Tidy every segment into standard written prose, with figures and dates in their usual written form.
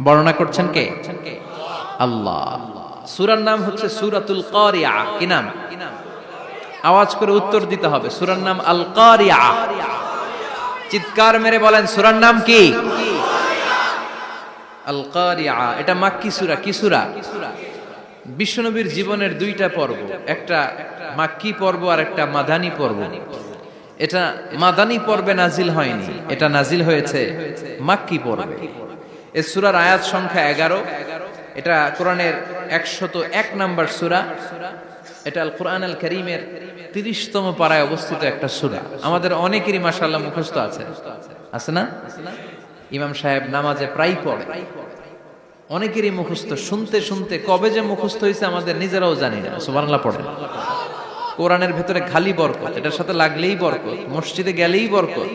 বর্ণনা করছেন কে? আল্লাহ। সূরার নাম হচ্ছে সূরাতুল কারিয়া। কি নাম? আওয়াজ করে উত্তর দিতে হবে। সূরার নাম আল কারিয়া। চিৎকার মেরে বলেন সূরার নাম কি? আল কারিয়া। এটা মাক্কি সূরা। কি সূরা? বিশ্বনবীর জীবনের দুইটা পর্ব, একটা মাক্কি পর্ব আর একটা মাদানী পর্ব। এটা মাদানী পর্বে নাজিল হয়নি, এটা নাজিল হয়েছে মাক্কি পর্বে। এই সূরার আয়াত সংখ্যা 11। এটা কোরআনের 101 নম্বর সূরা। এটা আল কোরআন আল কারীমের 30তম পারায় অবস্থিত একটা সূরা। আমাদের অনেকেরই মাশাআল্লাহ মুখস্থ আছে, আছে না? ইমাম সাহেব নামাজে প্রায় পড়ে, অনেকেরই মুখস্থ। শুনতে শুনতে কবে যে মুখস্থ হয়েছে আমাদের নিজেরাও জানি না। সুবহানাল্লাহ পড়েন। কোরআনের ভেতরে খালি বরকত, এটার সাথে লাগলেই বরকত, মসজিদে গেলেই বরকত।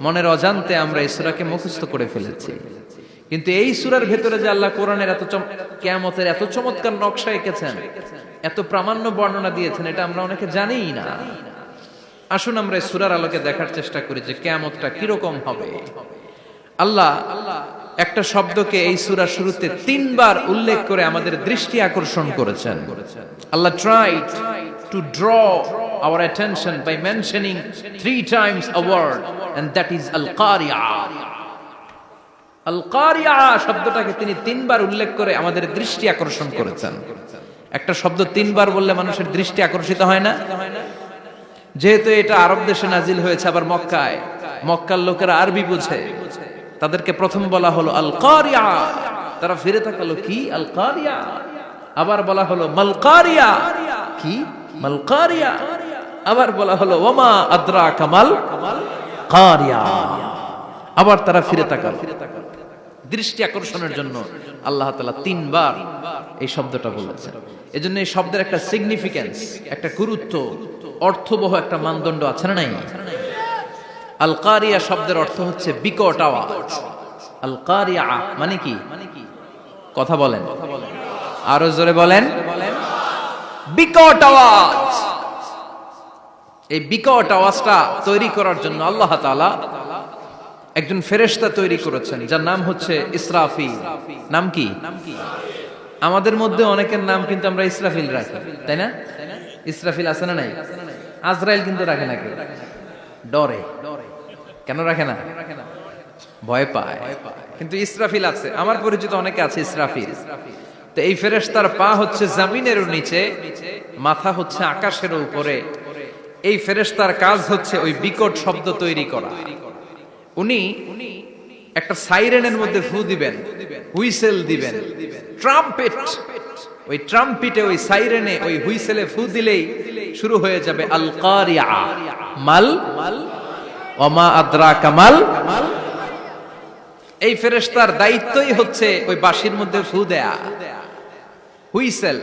মনের অজান্তে আমরা এই সূরাকে মুখস্থ করে ফেলেছি। কিন্তু এই সূরার ভেতরে যে আল্লাহ কোরআনের কিয়ামতের এত চমৎকার নকশা এঁকেছেন, এত প্রামাণ্য বর্ণনা দিয়েছেন, এটা আমরা অনেকে জানিই না। আসুন আমরা এই সূরার আলোকে দেখার চেষ্টা করি যে কিয়ামতটা কিরকম হবে। আল্লাহ একটা শব্দকে এই সূরার শুরুতে 3 বার উল্লেখ করে আমাদের দৃষ্টি আকর্ষণ করেছেন। আল্লাহ tried to draw our attention by mentioning 3 times a word, and that is al-qari'ah. al-qari'ah শব্দটাকে তিনি 3 বার উল্লেখ করে আমাদের দৃষ্টি আকর্ষণ করেছেন। একটা শব্দ 3 বার বললে মানুষের দৃষ্টি আকর্ষিত হয় না? যেহেতু এটা আরব দেশে নাজিল হয়েছে, আবার মক্কায়, মক্কার লোকেরা আরবি বুঝে, তাদেরকে প্রথম বলা হলো আল কারিয়া। তারা ফিরে তাকালো, কি আল কারিয়া? আবার বলা হলো মাল কারিয়া। কি মাল কারিয়া? আবার বলা হলো ওমা আদরাকা মাল কারিয়া। আবার তারা ফিরে তাকালো। দৃষ্টি আকর্ষণের জন্য আল্লাহ তাআলা 3 বার এই শব্দটা বলেছেন। এজন্য এই শব্দের একটা সিগনিফিকেন্স, একটা গুরুত্ব, অর্থবহ একটা মানদণ্ড আছে না নাই? আল কারিয়া শব্দের অর্থ হচ্ছে বিকট আওয়াজ। আল কারিয়া মানে কি? কথা বলেন, আরো জোরে বলেন। বিকট আওয়াজ। এই বিকট আওয়াজটা তৈরি করার জন্য আল্লাহ তাআলা একজন ফেরেশতা তৈরি করেছেন, যার নাম হচ্ছে ইসরাফিল। নাম কি? আমাদের মধ্যে অনেকের নাম কিন্তু আমরা ইসরাফিল রাখি, তাই না? ইসরাফিল আছে না নাই? আজরাইল কিন্তু রাখে না, কেউ ডরে। কেন রাখে না? ভয় পায়। কিন্তু ইসরাফিল আছে, আমার পরিচিত অনেকে আছে ইসরাফিল। তো এই ফেরেশতার পা হচ্ছে জমিনের নিচে, মাথা হচ্ছে আকাশের উপরে। এই ফেরেশতার কাজ হচ্ছে ওই বিকট শব্দ তৈরি করা। উনি একটা সাইরেনের মধ্যে ফু দিবেন, হুইসেল দিবেন, ট্রাম্পেট। ওই ট্রাম্পিটে, ওই সাইরেনে, ওই হুইসেলে ফু দিলেই শুরু হয়ে যাবে আল কারিয়া। মাল ওমা আদরাকা মাল। এই ফেরেশতার দায়িত্বই হচ্ছে ওই বাঁশির মধ্যে ফু দেয়া। Whistle,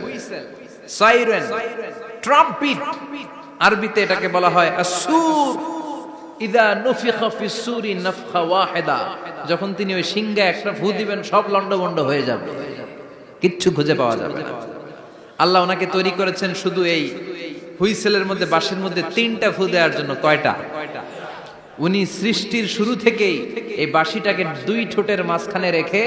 siren, trumpet. আরবিতে এটাকে বলা হয় আসুর। ইদা নুফিখা ফিস সূরি নাফখা ওয়াহিদা। যখন তিনি ওই সিংহে একটা ফু দিবেন, সব লন্ডভন্ড হয়ে যাবে, কিচ্ছু খুঁজে পাওয়া যাবে না। আল্লাহ ওনাকে তৈরি করেছেন শুধু এই হুইসেলের মধ্যে, বাঁশির মধ্যে 3টা ফু দেওয়ার জন্য। কয়টা? উনি সৃষ্টির শুরু থেকেই এই বাঁশিটাকে 2 ঠোঁটের মাঝখানে রেখে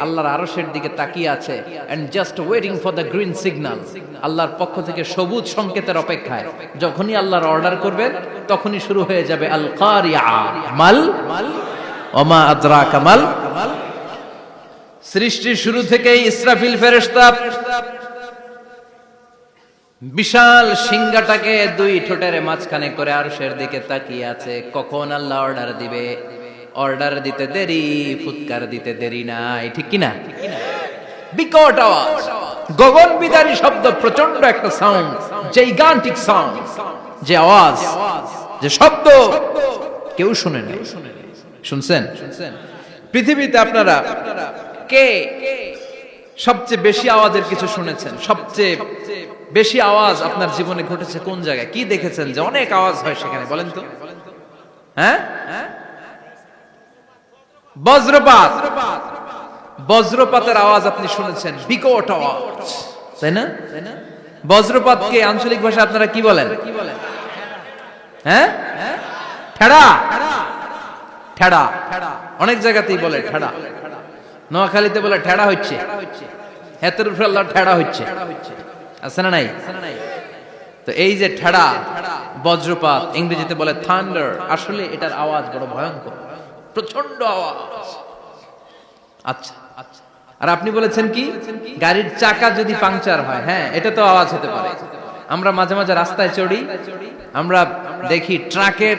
আল্লাহর আরশের দিকে তাকিয়ে আছে, and just waiting for the green signal. আল্লাহর পক্ষ থেকে সবুজ সংকেতের অপেক্ষায়। যখনই আল্লাহর অর্ডার করবেন, তখনই শুরু হয়ে যাবে আল কারিয়া। মাল ওমা আদরাকা মাল। সৃষ্টির শুরু থেকেই ইসরাফিল ফেরেশতা বিশাল সিংহাটাকে 2 ঠোঁটের মাঝখানে করে আরশের দিকে তাকিয়ে আছে, কখন আল্লাহ অর্ডার দিবে। অর্ডার দিতে দেরি, ফুৎকার দিতে দেরি নাই, ঠিক কি না? বিকট আওয়াজ, গগন বিদারী শব্দ, প্রচন্ড একটা সাউন্ড, জাইগান্টিক সাউন্ড। যে আওয়াজ, যে শব্দ কেউ শুনে নাই। শুনছেন? পৃথিবীতে আপনারা কে সবচেয়ে বেশি আওয়াজের কিছু শুনেছেন? সবচেয়ে বেশি আওয়াজ আপনার জীবনে ঘটেছে কোন জায়গায়? কি দেখেছেন যে অনেক আওয়াজ হয় সেখানে? বলেন তো। হ্যাঁ, বজ্রপাত। বজ্রপাতের আওয়াজ আপনি শুনেছেন, বিকট আওয়াজ, তাই না? বজ্রপাতকে আঞ্চলিক ভাষা আপনারা কি বলেন? হ্যাঁ, ঠেড়া। ঠেড়া অনেক জায়গাতেই বলে ঠেড়া। নোয়াখালীতে বলে ঠেড়া হচ্ছে, হাতের উপরে আল্লাহ ঠেড়া হচ্ছে, আছে না নাই? তো এই যে ঠেড়া, বজ্রপাত, ইংরেজিতে বলে থান্ডার, আসলে এটার আওয়াজ বড় ভয়ঙ্কর, প্রচন্ড আওয়াজ। আচ্ছা, আর আপনি বলেছেন কি গাড়ির চাকা যদি পাংচার হয়, হ্যাঁ এটা তো আওয়াজ হতে পারে। আমরা মাঝে মাঝে রাস্তায় চড়ি, আমরা দেখি ট্রাকের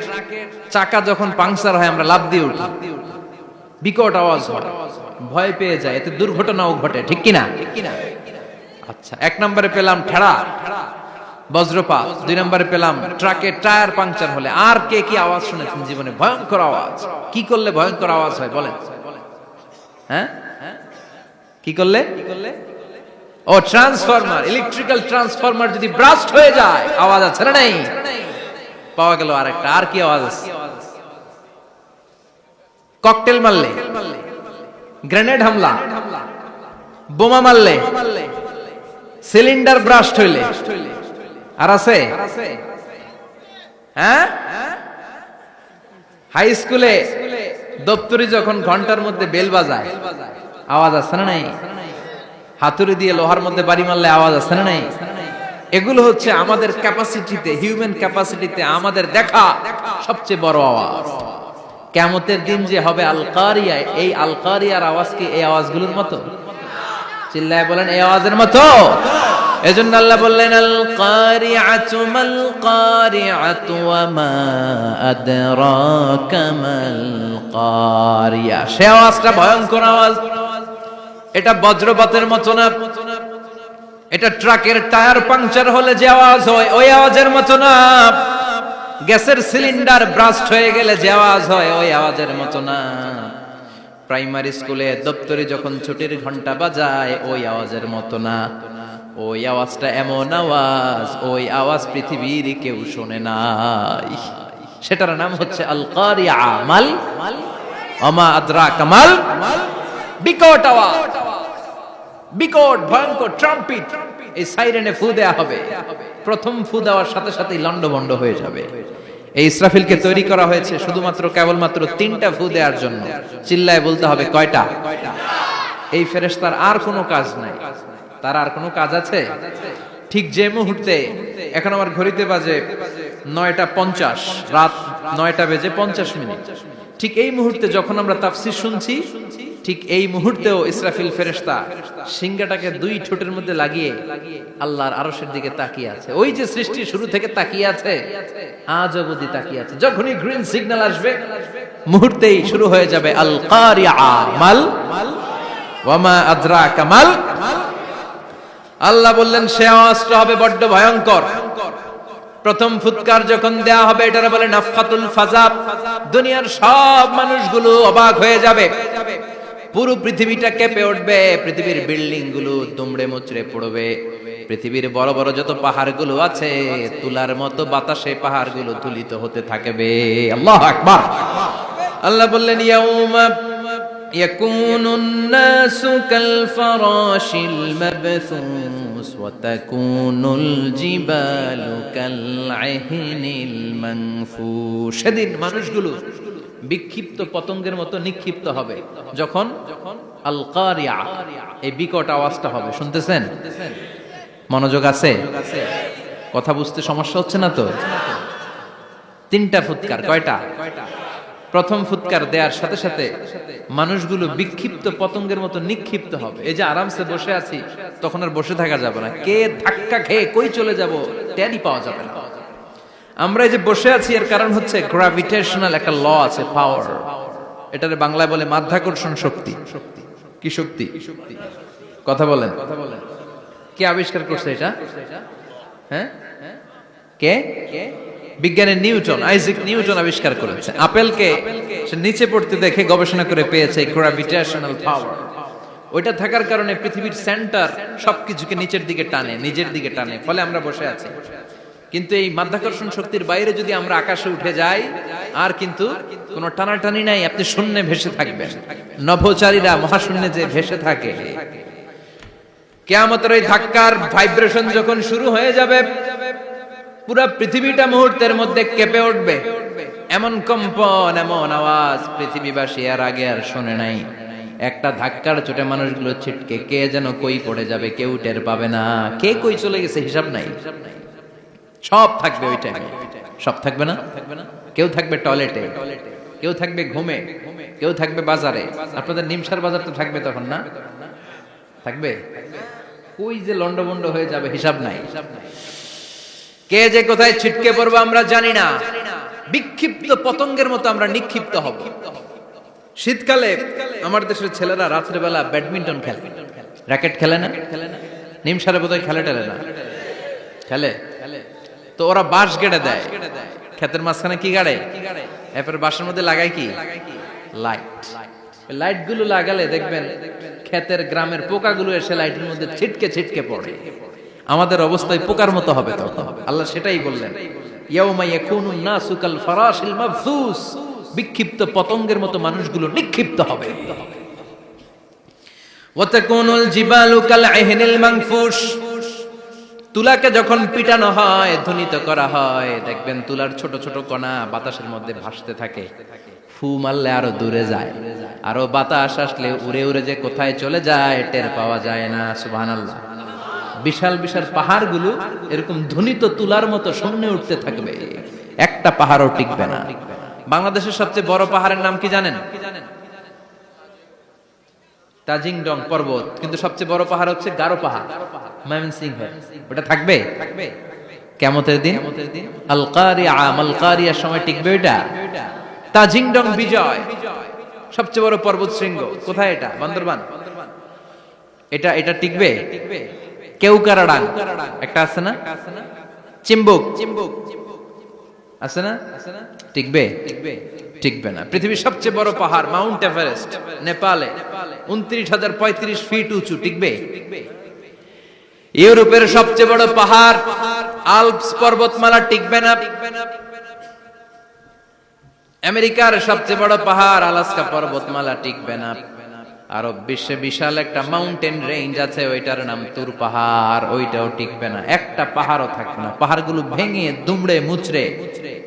চাকা যখন পাংচার হয় আমরা লাফ দিয়ে উঠি, বিকট আওয়াজ হয়, ভয় পেয়ে যায়, এতে দুর্ঘটনাও ঘটে, ঠিক কিনা? আচ্ছা, 1 নম্বরে পেলাম ঠেড়া, বজ্রপাত, 2 নম্বরে পেলাম ট্রাকের টায়ার পাংচার হলে। আর কে কি আওয়াজ শুনেছেন জীবনে? ভয়ঙ্কর আওয়াজ। কি করলে ভয়ঙ্কর আওয়াজ হয় বলেন? হ্যাঁ, কি করলে? ও ট্রান্সফরমার, ইলেকট্রিক্যাল ট্রান্সফরমার যদি ব্রাস্ট হয়ে যায় আওয়াজ আছে না নাই? পাওয়া গেল আরেকটা। আর কি আওয়াজ আছে? ককটেল মারলে, গ্রেনেড হামলা, বোমা মারলে, সিলিন্ডার ব্রাস্ট হইলে। আর আছে? হ্যাঁ, হাই স্কুলে দপ্তরি যখন ঘন্টার মধ্যে বেল বাজায় আওয়াজ আছে না নাই? হাতুড়ি দিয়ে লোহার মধ্যে বাড়ি মারলে আওয়াজ আছে না নাই? এগুলো হচ্ছে আমাদের ক্যাপাসিটিতে, হিউম্যান ক্যাপাসিটিতে আমাদের দেখা সবচেয়ে বড় আওয়াজ। কিয়ামতের দিন যে হবে আল কারিয়া, এই আল কারিয়ার আওয়াজ কি এই আওয়াজগুলোর মতো? চিল্লায় বলেন এই আওয়াজের মতো। এজন্য আল্লাহ বললেন আল কারিআতু মাল কারিআতু ওয়া মা আদরাকা মাল কারিয়া। সে আওয়াজটা ভয়ঙ্কর আওয়াজ। এটা বজ্রপাতের মতো না, এটা ট্রাকের টায়ার পাংচার হলে যে আওয়াজ হয় ওই আওয়াজের মতো না, গ্যাসের সিলিন্ডার ব্রাস্ট হয়ে গেলে যে আওয়াজ হয় ওই আওয়াজের মতো না, প্রাইমারি স্কুলে দপ্তরি যখন ছুটির ঘন্টা বাজায় ওই আওয়াজের মতো না। ওই আওয়াজটা এমন আওয়াজ, ওই আওয়াজ পৃথিবীর কেউ শোনে নাই। সেটার নাম হচ্ছে আল কারিয়া, মাল ওমা আদরাকা মাল, বিকট আওয়াজ, বিকট ভয়ঙ্কর ট্রাম্পিট। এই সাইরেনে ফু দেয়া হবে, প্রথম ফু দেওয়ার সাথে সাথেই লন্ডভন্ড হয়ে যাবে। এই ইসরাফিলকে তৈরি করা হয়েছে শুধুমাত্র কেবলমাত্র 3টা ফু দেওয়ার জন্য। চিল্লায় বলতে হবে কয়টা? এই ফেরেশতার আর কোনো কাজ নাই। তার আর কোনো কাজ আছে? ঠিক যে মুহূর্তে, এখন আমার ঘড়িতে বাজে 9:50, রাত 9:50, ঠিক এই মুহূর্তে যখন আমরা তাফসীর শুনছি, ঠিক এই মুহূর্তেও ইসরাফিল ফেরেশতা সিংহাটাকে 2 ঠোঁটের মধ্যে লাগিয়ে আল্লাহর আরশের দিকে তাকিয়ে আছে। ওই যে সৃষ্টি শুরু থেকে তাকিয়ে আছে, আজ অবধি তাকিয়ে আছে। যখনই গ্রিন সিগন্যাল আসবে মুহূর্তেই শুরু হয়ে যাবে আল কারিয়া মাল ওয়া মা আদরাকা মাল। আল্লাহ বললেন সে আওয়াজটা হবে বড্ড ভয়ঙ্কর। প্রথম ফুৎকার যখন দেয়া হবে এটারে বলে নাফখাতুল ফাজা। দুনিয়ার সব মানুষগুলো অবাক হয়ে যাবে, পুরো পৃথিবীটা কেঁপে উঠবে, পৃথিবীর বিল্ডিং গুলো দুমড়ে মুচড়ে পড়বে, পৃথিবীর বড় বড় যত পাহাড়গুলো আছে তুলার মতো বাতাসে পাহাড়গুলো তুলিত হতে থাকবে। আল্লাহু আকবার। আল্লাহ বললেন ইয়াউমা ইয়াকুনুন নাসু কাল ফারাশিল মাবথুস ওয়া তাকুনুল জিবালু কাল আহিনিল মানফুশ। সেদিন মানুষগুলো বিক্ষিপ্ত পতঙ্গের মতো নিক্ষিপ্ত হবে যখন আল কারিয়া, এই বিকট আওয়াজটা হবে। শুনতেছেন? মনোযোগ আছে? কথা বুঝতে সমস্যা হচ্ছে না তো? 3টা ফুৎকার। কয়টা? প্রথম ফুৎকার দেওয়ার সাথে সাথে মানুষগুলো বিক্ষিপ্ত পতঙ্গের মতো নিক্ষিপ্ত হবে। এই যে আরামসে বসে আছি, তখন আর বসে থাকা যাবে না। কে ধাক্কা খেয়ে কই চলে যাব টেরই পাওয়া যাবে না। আমরা এই যে বসে আছি এর কারণ হচ্ছে গ্র্যাভিটেশনাল একটা ল আছে, পাওয়ার। এটারে বাংলায় বলে মাধ্যাকর্ষণ শক্তি। কি শক্তি? কথা বলেন। কে আবিষ্কার করছে এটা? হ্যাঁ, কে? বিজ্ঞানের নিউটন, আইজাক নিউটন আবিষ্কার করেছে। আপেলকে সে নিচে পড়তে দেখে গবেষণা করে পেয়েছে গ্র্যাভিটেশনাল পাওয়ার। ওইটা থাকার কারণে পৃথিবীর সেন্টার সবকিছুকে নিচের দিকে টানে, নিজের দিকে টানে, ফলে আমরা বসে আছি। কিন্তু এই মাধ্যাকর্ষণ শক্তির বাইরে যদি আমরা আকাশে উঠে যাই, আর কিন্তু কোনো টানাটানি নাই, আপনি শূন্যে ভেসে থাকবেন। নভোচারীরা মহাশূন্যে যে ভেসে থাকে, কিয়ামতের ওই ধাক্কার ভাইব্রেশন যখন শুরু হয়ে যাবে, পুরো পৃথিবীটা মুহূর্তের মধ্যে কেঁপে উঠবে। এমন কম্পন, এমন আওয়াজ পৃথিবীবাসী এর আগে আর শোনে নাই। একটা ধাক্কার চোটে মানুষগুলো ছিটকে কে যেন কই পড়ে যাবে, কেউ টের পাবে না। কে কই চলে গেছে হিসাব নাই। সব থাকবে ওই টাইমে, সব থাকবে না। কেউ থাকবে টয়লেটে, কেউ থাকবে ঘুমে, কেউ থাকবে বাজারে। আপনাদের নিমসার বাজার তো থাকবে তখন, না থাকবে? কই যে লন্ডভন্ড হয়ে যাবে হিসাব নাই। কে যে কোথায় ছিটকে পড়বো আমরা জানি না। বিক্ষিপ্ত পতঙ্গের মতো আমরা নিক্ষিপ্ত হব। শীতকালে আমার দেশের ছেলেরা রাত্রেবেলা ব্যাডমিন্টন খেলে, র্যাকেট খেলে না? নিমসারে বোধহয় খেলে টেলে না, খেলে। তো ওরা বাঁশ গেড়ে দেয় ক্ষেতের মাঝখানে। কি গাড়ে? এরপর বাঁশের মধ্যে লাগায় কি? লাইট। লাইট গুলো লাগালে দেখবেন ক্ষেতের গ্রামের পোকাগুলো এসে লাইটের মধ্যে ছিটকে ছিটকে পড়ে। আমাদের অবস্থায় পোকার মতো হবে তখন। আল্লাহ সেটাই বললেন, ইয়াউমা ইয়াকুনুন নাসু কাল ফারাশিল মাবসুস, বিক্ষিপ্ত পতঙ্গের মতো মানুষগুলো নিক্ষিপ্ত হবে। ওয়া তাকুনুল জিবালু কাল আহিনিল মানফুশ, তুলাকে যখন পিটানো হয়, ধ্বনিত করা হয়, দেখবেন তুলার ছোট ছোট কণা বাতাসের মধ্যে ভাসতে থাকে। ফু মারলে আরো দূরে যায়, আরো বাতাস আসলে উড়ে উড়ে যে কোথায় চলে যায় টের পাওয়া যায় না। সুবহানাল্লাহ। বিশাল বিশাল পাহাড়গুলো এরকম ধ্বনিত তুলার মতো সামনে উঠতে থাকবে, একটা পাহাড়ও টিকবে না। বাংলাদেশের সবচেয়ে বড় পাহাড়ের নাম কি জানেন? তাজিংডং পর্বত। কিন্তু সবচেয়ে বড় পাহাড় হচ্ছে গারো পাহাড়, ময়মনসিংহ। ওটা থাকবে কিয়ামতের দিন। আল কারিয়া, আল কারিয়ার সময় টিকবে ওটা। তাজিংডং বিজয় সবচেয়ে বড় পর্বত শৃঙ্গ। কোথায় এটা? বান্দরবান। এটা টিকবে? কেউকারাডাং একটা আছে না? চিম্বুক আছে না? টিকবে? টিকবে না। পৃথিবীর সবচেয়ে বড় পাহাড় মাউন্ট এভারেস্ট নেপালে 29,035 ফিট উঁচু, টিকবে? ইউরোপের সবচেয়ে বড় পাহাড় আল্পস পর্বতমালা টিকবে না। আমেরিকার সবচেয়ে বড় পাহাড় আলাস্কা পর্বতমালা টিকবে না। আরব বিশ্বে বিশাল একটা মাউন্টেন রেঞ্জ আছে, ওইটার নাম তুর পাহাড়, ওইটাও টিকবে না। একটা পাহাড়ও থাকবে না। পাহাড়গুলো ভেঙে দুমড়ে মুচড়ে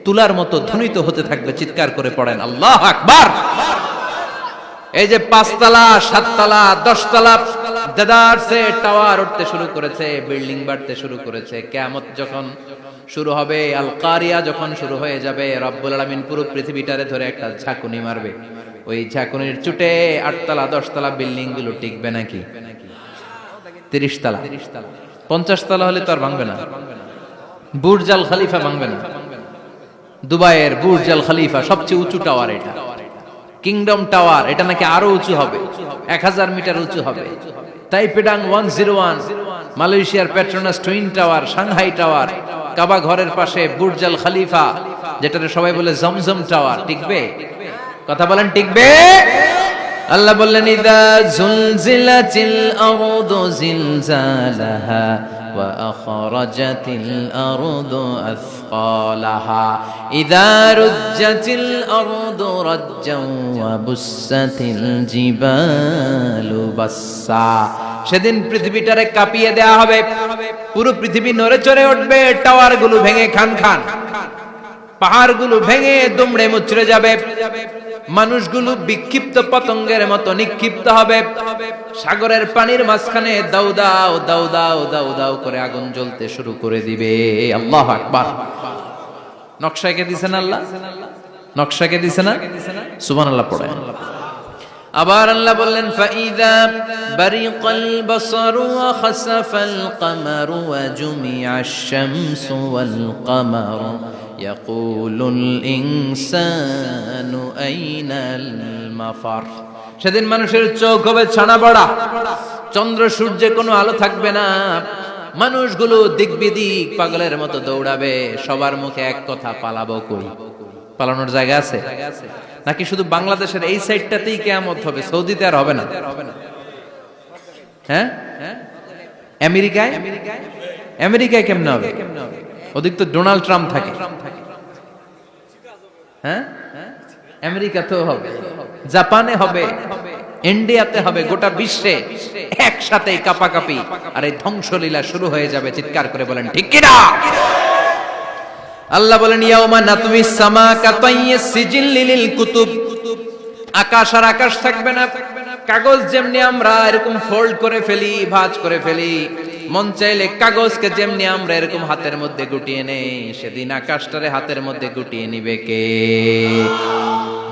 তুলার মতো ধ্বনিত হতে থাকবে। চিৎকার করে পড়েন আল্লাহু আকবার। এই যে 5 তলা 7 তলা 10 তলা দেদারসে টাওয়ার উঠতে শুরু করেছে, বিল্ডিং বাড়তে শুরু করেছে। কিয়ামত যখন শুরু হবে, আল কারিয়া যখন শুরু হয়ে যাবে, রব্বুল আলামিন পুরো পৃথিবীটারে ধরে একটা ঝাঁকুনি মারবে। ওই ঝাঁকুনির চুটে 8 তলা 10 তলা বিল্ডিং গুলো টিকবে নাকি? 30 তলা 50 তলা হলে তো আর ভাঙবে না। বুর্জ আল খলিফা ভাঙবে না। দুবাইয়ের বুর্জ আল খলিফা সবচেয়ে উঁচু টাওয়ার এটা। কিংডম টাওয়ার এটা নাকি আরো উঁচু হবে, 1000 মিটার উঁচু হবে। তাইপেডাং 101, মালয়েশিয়ার Petronas twin tower, Shanghai tower, Kaaba ঘরের পাশে বুর্জ আল খলিফা, যেটাকে সবাই বলে জমজম টাওয়ার, টিকবে? কথা বলেন টিকবে? আল্লাহ বললেন, ইযা জুলজিলাতিল আরদু জিলজালাহা ওয়া আখরাজাতিল আরদু আসকালাহা ইযা রুজ্জাতিল আরদু রাজ্জান ওয়া বুসাতিল জিবালু বাসসা। সেদিন পৃথিবীটারে কাঁপিয়ে দেয়া হবে, পুরো পৃথিবী নড়ে চড়ে উঠবে, টাওয়ার গুলো ভেঙে খান খান, পাহাড়গুলো ভেঙে দুমড়ে মুচড়ে যাবে, মানুষগুলো বিক্ষিপ্ত পতঙ্গের মতো নিক্ষিপ্ত হবে। সাগরের পানির মাঝখানে দাউ দাউ দাউ দাউ দাউ দাউ করে আগুন জ্বলতে শুরু করে দিবে। আল্লাহু আকবার। নকশাকে দিছেন আল্লাহ, নকশাকে দিছে না? সুবহানাল্লাহ পড়েন। আবার আল্লাহ বললেন, ফাইদা বারিকাল বাসারু ওয়া খাসাফাল কামারু ওয়া জুমিআশ শামসু ওয়াল কামারু ইয়াকুলুল ইনসানু আইনাল মাফার। সেদিন মানুষের চোখ হবে ছানা বড়া, চন্দ্র সূর্যে কোনো আলো থাকবে না, মানুষগুলো দিক বিদিক পাগলের মতো দৌড়াবে, সবার মুখে এক কথা, পালাবো কই? পালানোর জায়গা আছে নাকি শুধু বাংলাদেশের এই সাইডটাতেই কিয়ামত হবে? সৌদিতে আর হবে না? হ্যাঁ, আমেরিকায়? আমেরিকায় কেমনে হবে? ওদিক তো ডোনাল্ড ট্রাম্প থাকে। হ্যাঁ, আমেরিকাতেও হবে, জাপানে হবে, ইন্ডিয়াতে হবে, গোটা বিশ্বে একসাথে কাপাকাপি আর এই ধ্বংসলীলা শুরু হয়ে যাবে। চিৎকার করে বলেন ঠিক কিনা? আল্লাহ বলেন, ইয়াউমা নাতমিস সামা কাতাইয়িস সিজিল লিল কুতুব। আকাশ আর আকাশ থাকবে না, কাগজ যেমনি আমরা এরকম ফোল্ড করে ফেলি, ভাঁজ করে ফেলি, মন চাইলে কাগজকে যেমনি আমরা এরকম হাতের মধ্যে গুটিয়ে নেই, সেদিন আকাশটারে হাতের মধ্যে গুটিয়ে নিবে কে?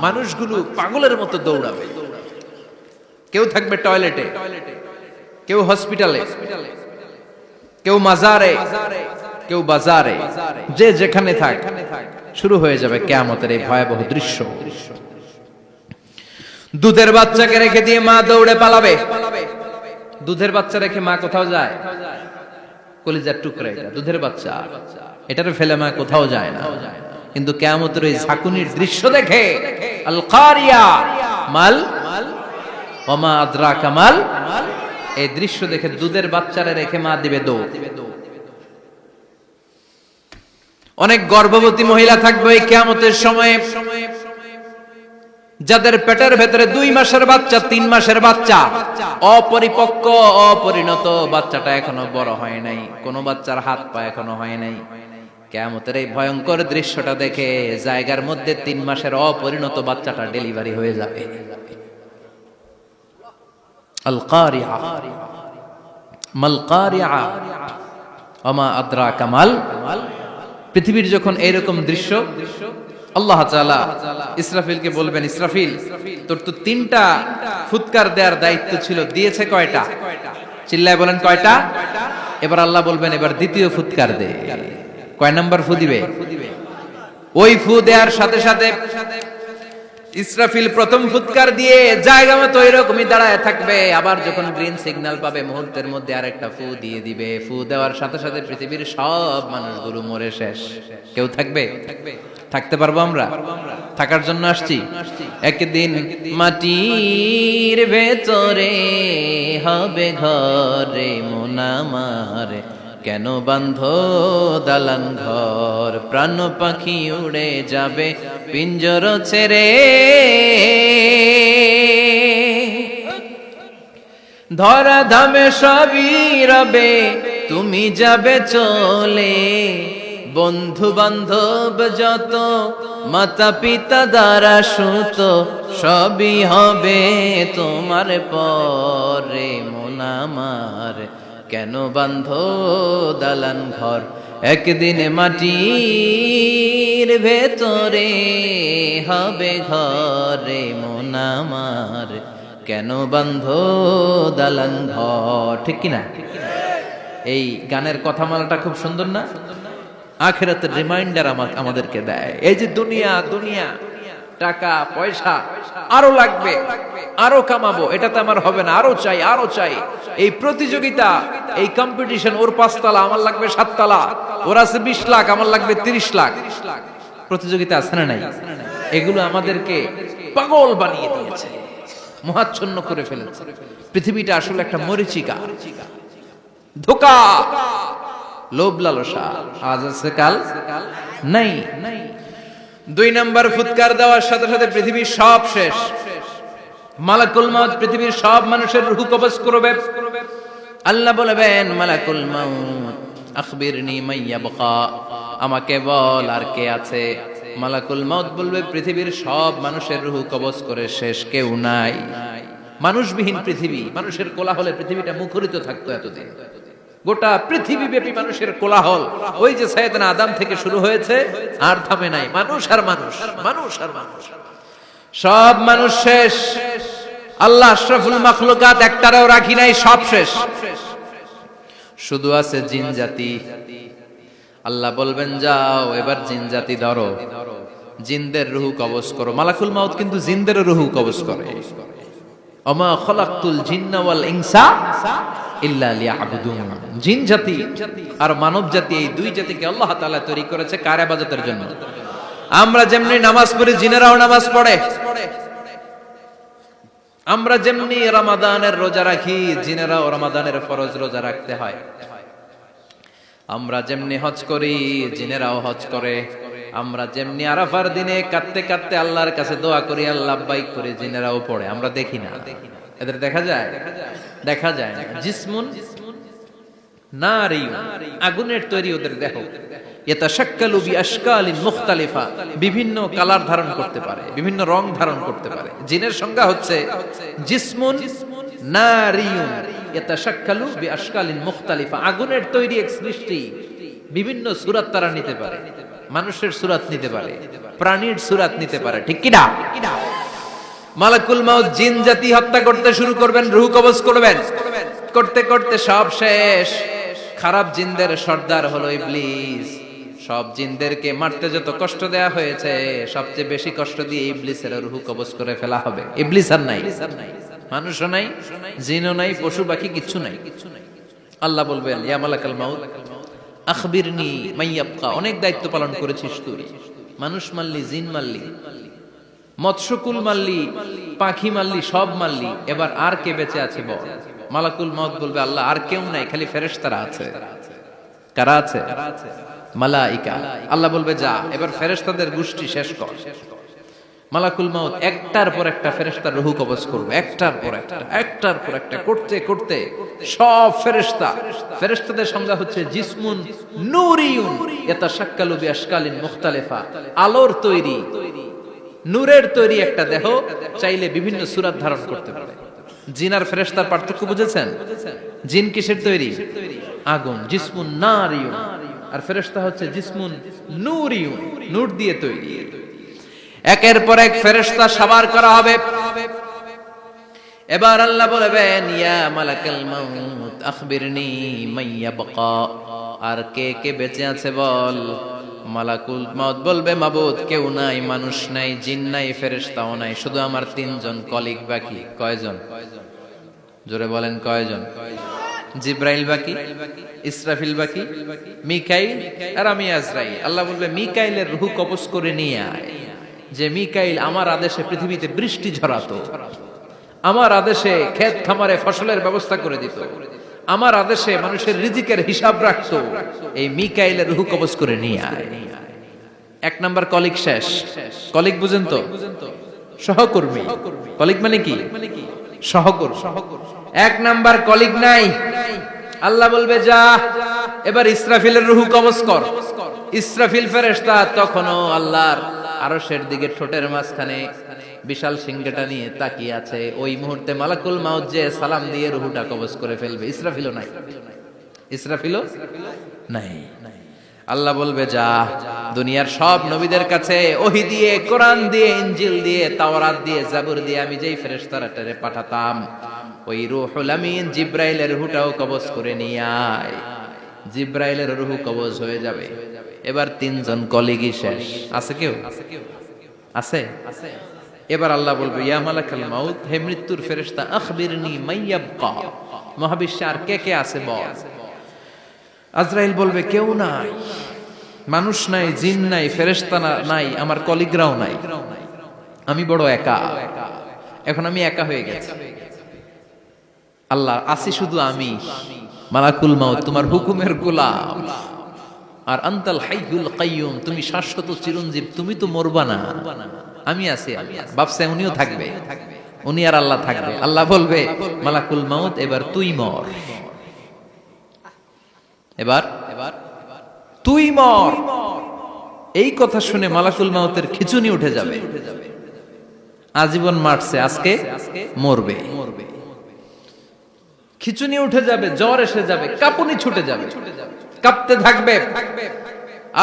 মানুষগুলো পাগলের মতো দৌড়াবে। কেউ থাকবে টয়লেটে, কেউ হসপিটালে, কেউ মাজারে, কেউ বাজারে, যে যেখানে থাক, শুরু হয়ে যাবে কিয়ামতের এই ভয়াবহ দৃশ্য। দুধের বাচ্চাকে রেখে দিয়ে মা দৌড়ে পালাবে। দুধের বাচ্চা রেখে মা কোথাও যায়? কলিজার টুকরা এটা, দুধের বাচ্চা, এটারে ফেলে মা কোথাও যায় না। কিন্তু কিয়ামতের এই ঝাঁকুনির দৃশ্য দেখে, আল কারিয়া মাল ওমা আদরাকা মাল, এই দৃশ্য দেখে দুধের বাচ্চারে রেখে মা দিবে দৌড়। অনেক গর্ভবতী মহিলা থাকবে এই কিয়ামতের সময়ে, যাদের পেটের ভেতরে 2 মাসের বাচ্চা, 3 মাসের বাচ্চা, অপরিপক্ক অপরিণত, বাচ্চাটা এখনো বড় হয় নাই, কোন বাচ্চার হাত পা এখনো হয় নাই। কিয়ামতের এই ভয়ঙ্কর দৃশ্যটা দেখে জায়গার মধ্যে 3 মাসের অপরিণত বাচ্চাটা ডেলিভারি হয়ে যাবে। আল কারিয়া মাল কারিয়া ওমা আদরাকা মাল। পৃথিবীর যখন এরকম দৃশ্য, আল্লাহ তাআলা ইসরাফিলকে বলবেন, ইসরাফিল তোর তো 3টা ফুৎকার দেওয়ার দায়িত্ব ছিল, দিয়েছে কয়টা? চিল্লায় বলেন কয়টা? এবার আল্লাহ বলবেন, এবার দ্বিতীয় ফুৎকার দে। কয় নাম্বার ফু দিবে? ওই ফু দেওয়ার সাথে সাথে ইসরাফিল প্রথম ফুৎকার দিয়ে জায়গা মতো এরকমই দাঁড়ায় থাকবে। আবার যখন গ্রিন সিগন্যাল পাবে, মুহূর্তের মধ্যে আরেকটা ফু দিয়ে দিবে। ফু দেওয়ার সাথে সাথে পৃথিবীর সব মানুষগুলো মরে শেষ। কেউ থাকবে? থাকতে পারবো আমরা? থাকার জন্য আসছি। একদিন মাটির ভেতরে হবে ঘরে মন আমার, কেন বাঁধো দালান ঘর, প্রাণ পাখি উড়ে যাবে পিঞ্জর ছেড়ে, ধরা ধামে সবই রবে তুমি যাবে চলে, বন্ধু বান্ধব যত মাতা পিতা দ্বারা সুত, সবই হবে তোমার পরে মন আমার, কেন বাঁধো দালান ঘর, একদিন মাটির ভেতরে হবে ঘরে মন আমার, কেন বাঁধো দালান ঘর। ঠিক কিনা? এই গানের কথামালাটা খুব সুন্দর না? আখিরাতের রিমাইন্ডার আমাদেরকে দেয়। এই যে দুনিয়া, দুনিয়া, টাকা পয়সা আরো লাগবে, আরো কামাবো, এটাতে আমার হবে না, আরো চাই, আরো চাই। এই প্রতিযোগিতা, এই কম্পিটিশন, ওর 5 তলা আমার লাগবে 7 তলা, ওর আছে 20 লাখ আমার লাগবে 30 লাখ, প্রতিযোগিতা আছে না নাই? এগুলো আমাদেরকে পাগল বানিয়ে দিয়েছে, মোহাচ্ছন্ন করে ফেলেছে। পৃথিবীটা আসলে একটা মরিচিকা, ধোঁকা, লোভ লালসা, আজ আছে কাল নাই। 2 নাম্বার ফুৎকার দেওয়ার সাথে সাথে পৃথিবীর সব শেষ। মালাকুল মাউত পৃথিবীর সব মানুষের রূহ কবজ করবে। আল্লাহ বলবেন, মালাকুল মাউত আখবিরনি মাইয়া বাকা, আমাকে বল আর কে আছে। মালাকুল মাউত বলবে, পৃথিবীর সব মানুষের রূহ কবজ করে শেষ, কেউ নাই। মানুষবিহীন পৃথিবী, মানুষের কোলাহলে পৃথিবীটা মুখরিত থাকতো এতদিন। গোটা পৃথিবী ব্যাপী মানুষের কোলাহল, ওই যে সাইয়েদনা আদম থেকে শুরু হয়েছে, আর থামে নাই। মানুষ আর মানুষ, মানুষ আর মানুষ, সব মানুষ শেষ। আল্লাহ আশরাফুল মাখলুকাত একটারও রাখি নাই, সব শেষ। শুধু আছে জিন জাতি। আল্লাহ বলবেন, যাও এবার জিন জাতি ধরো, জিনদের রূহ কবজ করো। মালাকুল মাউত কিন্তু জিনদের রূহ কবজ করে। ওমা খলাকতুল জিন্না ওয়াল ইনসা ইল্লা লিয়াবুদুন। জিন জাতি আর মানব জাতি, এই 2 জাতিকে আল্লাহ তাআলা তৈরি করেছে কার ইবাদতের জন্য। আমরা যেমনি নামাজ পড়ি, জিনেরাও নামাজ পড়ে। আমরা যেমনি রমাদানের রোজা রাখি, জিনেরাও রমাদানের ফরজ রোজা রাখতে হয়। আমরা যেমনি হজ করি, জিনেরাও হজ করে। আমরা যেমনি আরাফার দিনে কাঁদতে কাঁদতে আল্লাহর কাছে দোয়া করি, আল্লাহ লাব্বাইক করে, জিনেরাও পড়ে। আমরা দেখি না, এদের দেখা যায়? দেখা যায় না। জিসমুন নারী, আগুনের তৈরি ওদের দেহ। ইয়াতাশাক্কালু বিআশকালিন মুখতালিফা, বিভিন্ন কালার ধারণ করতে পারে, বিভিন্ন রং ধারণ করতে পারে। জিনের সংজ্ঞা হচ্ছে জিসমুন নারিয়ুন ইয়াতাশাক্কালু বিআশকালিন মুখতালিফা, আগুনের তৈরি এক সৃষ্টি, বিভিন্ন সূরত তারা নিতে পারে, মানুষের সূরত নিতে পারে, প্রাণীর সূরত নিতে পারে, ঠিক কি না? মালাকুল মাউত জিন জাতি হত্যা করতে শুরু করবেন, রূহ কবজ করবেন, করতে করতে সব শেষ। খারাপ জিনদের সর্দার হলো ইবলিস। সব জিনদেরকে মারতে যত কষ্ট দেয়া হয়েছে, সবচেয়ে বেশি কষ্ট দিয়ে ইবলিসের রূহ কবজ করে ফেলা হবে। ইবলিস আর নাই, মানুষও নাই, জিনও নাই, পশু পাখি কিচ্ছু নাই। আল্লাহ বলবেন ইয়া মালাকাল মাউত আখবিরনি মাইয়াবকা, অনেক দায়িত্ব পালন করেছিস তুই, মানুষ মারলি, জিন মারলি, মৎস্যকুল মারলি, পাখি মারলি, সব মারলি, এবার আর কে বেঁচে আছে বল। মালাকুল মাউত বলবে আল্লাহ আর কেউ নাই, খালি ফেরেশতারা আছে। কারা আছে? মালাইকা। আল্লাহ বলবে যা, এবার ফেরেশতাদের গোষ্ঠী শেষ কর। মালাকুল মাউত একটার পর একটা ফেরেশতার রূহ কবজ করবে, একটার পর একটা, একটার পর একটা করতে করতে সব ফেরেশতা। ফেরেশতাদের সংজ্ঞা হচ্ছে জিসমুন নূরিয়ুন ইয়াতাশাক্কালু বিআশকালিন মুখতালিফা, আলোর তৈরি, নূরের তৈরি একটা দেহ, চাইলে বিভিন্ন সূরত ধারণ করতে পারে। জিন আর ফেরেশতার পার্থক্য বুঝেছেন? জিন কিসের তৈরি? আগুন, জিসমুন নারিয়ুন, আর ফেরেশতা হচ্ছে জিসমুন নূরিয়ুন, নূর দিয়ে তৈরি। একের পর এক ফেরেশতা সবার করা হবে। এবার আল্লাহ বলবেন ইয়া মালাকাল মাউত আখবিরনি মাইয়াবকা, আর কে কে বেঁচে আছে বল। মালাকুল মাউত বলবে মাবুদ কেউ নাই, মানুষ নাই, জিন নাই, ফেরেশতাও নাই, শুধু আমার তিনজন কলিগ বাকি। কয়জন? জোরে বলেন কয়জন? জিব্রাইল বাকি, ইসরাফিল বাকি, মিকাইল আর আমি আজরাইল। আল্লাহ বলবে মিকাইলের রূহ কবজ করে নিয়ে আয়। যে মিকাইল আমার আদেশে পৃথিবীতে বৃষ্টি ঝরাতো, আমার আদেশে ক্ষেত খামারে ফসলের ব্যবস্থা করে দিত, আমার আদেশে মানুষের রিজিকের হিসাব রাখতো, এই মিকাইলের রূহ কবজ করে নিয়ে আয়। এক নাম্বার কলিগ শেষ। কলিগ বুঝেন তো? সহকর্মী। কলিগ মানে কি? সহকর্মী। এক নাম্বার কলিগ নাই। আল্লাহ বলবে যা, এবার ইসরাফিলের রূহ কবজ কর। ইসরাফিল ফেরেশতা তখনও আল্লাহর আরশের দিকে ঠোঁটের মাঝখানে বিশাল সিংহটা নিয়ে তাকিয়ে আছে। ওই মুহূর্তে মালাকুল মাউত যে সালাম দিয়ে রূহটা কবজ করে ফেলবে। ইসরাফিলও নাই, ইসরাফিলও নাই। আল্লাহ বলবে যা, দুনিয়ার সব নবীদের কাছে ওহী দিয়ে, কোরআন দিয়ে, ইনজিল দিয়ে, তাওরাত দিয়ে, জাবুর দিয়ে আমি যেই ফেরেশতারে পাঠাতাম, ওই রূহুল আমিন জিব্রাইলের রূহটাও কবজ করে নিয়ে আয়। জিব্রাইলের রূহ কবজ হয়ে যাবে। এবার তিনজন কলিগই শেষ। আছে কেউ? আছে? এবার আল্লাহ বলবে ইয়া মালাকাল মাউত, হে মৃত্যুর ফেরেশতা আখবিরনি মাইয়াবকা, মহাবিশ্বে আর কে কে আছে বল। আজরাইল বলবে কেউ নাই, মানুষ নাই, জিন নাই, ফেরেশতা নাই, আমার কলিগরাও নাই, আমি বড় একা, এখন আমি একা হয়ে গেছি। আল্লাহ আসি শুধু আমি। মালাকুল মাউত তোমার হুকুমের গোলাম, আর আনতাল হাইয়ুল কাইয়ুম, তুমি শাশ্বত চিরঞ্জীব, তুমি তো মরবা না, আমি আছি। ভাবছে উনিও থাকবে, উনি আর আল্লাহ থাকবে। আল্লাহ বলবে মালাকুল মাউত এবার তুই মর, এবার তুই মর। এই কথা শুনে মালাকুল মাউতের খিচুনি উঠে যাবে। আজীবন মারছে, আজকে মরবে। খিচুনি উঠে যাবে, জ্বর এসে যাবে, কাঁপুনি ছুটে যাবে, কাঁপতে থাকবে।